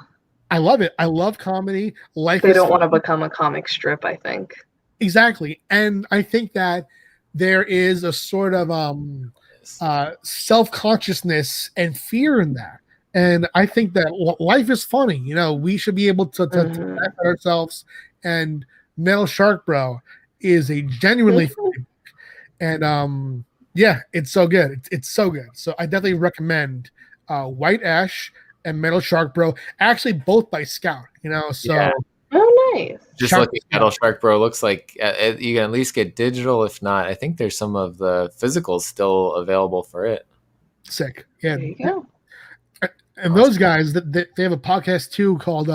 I love it. I love comedy. They don't want to become a comic strip, I think. Exactly. And I think that there is a sort of self-consciousness and fear in that. And I think that life is funny. You know, we should be able to laugh at ourselves. And Metal Shark Bro is a genuinely funny book. And yeah, it's so good. It's so good. So I definitely recommend White Ash and Metal Shark Bro. Actually, both by Scout. You know, so. Yeah. Oh, nice. Just looking at Metal Shark Bro, looks like you can at least get digital. If not, I think there's some of the physicals still available for it. Sick. Yeah. There you go. And those guys, they have a podcast too called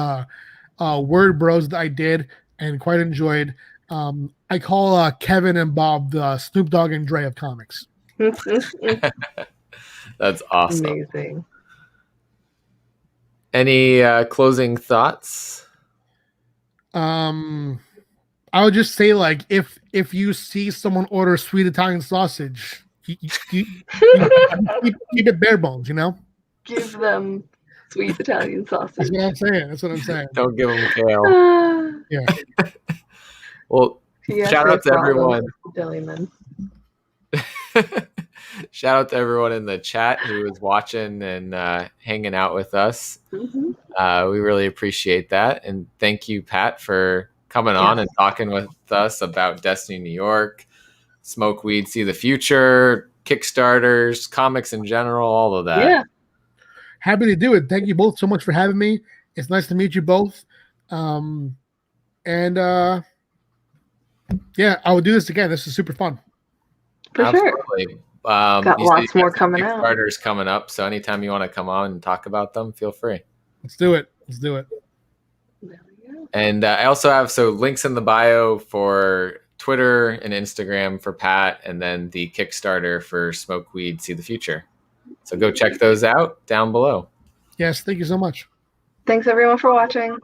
Word Bros that I did and quite enjoyed. I call Kevin and Bob the Snoop Dogg and Dre of comics. That's awesome. Amazing. Any closing thoughts? I would just say, like, if you see someone order sweet Italian sausage, you keep it bare bones, you know? Give them sweet Italian sausage. That's what I'm saying. Don't give them kale. Yeah. Well, shout out to everyone. Shout out to everyone in the chat who is watching and hanging out with us. We really appreciate that. And thank you, Pat, for coming on and talking with us about Destiny New York, Smoke Weed, See the Future, Kickstarters, comics in general, all of that. Yeah. Happy to do it. Thank you both so much for having me. It's nice to meet you both. Yeah, I will do this again. This is super fun. For sure. Got lots more coming out. Kickstarters coming up, so anytime you want to come on and talk about them, feel free. Let's do it. And I also have links in the bio for Twitter and Instagram for Pat, and then the Kickstarter for Smoke Weed, See the Future. So go check those out down below. Yes, thank you so much. Thanks everyone for watching.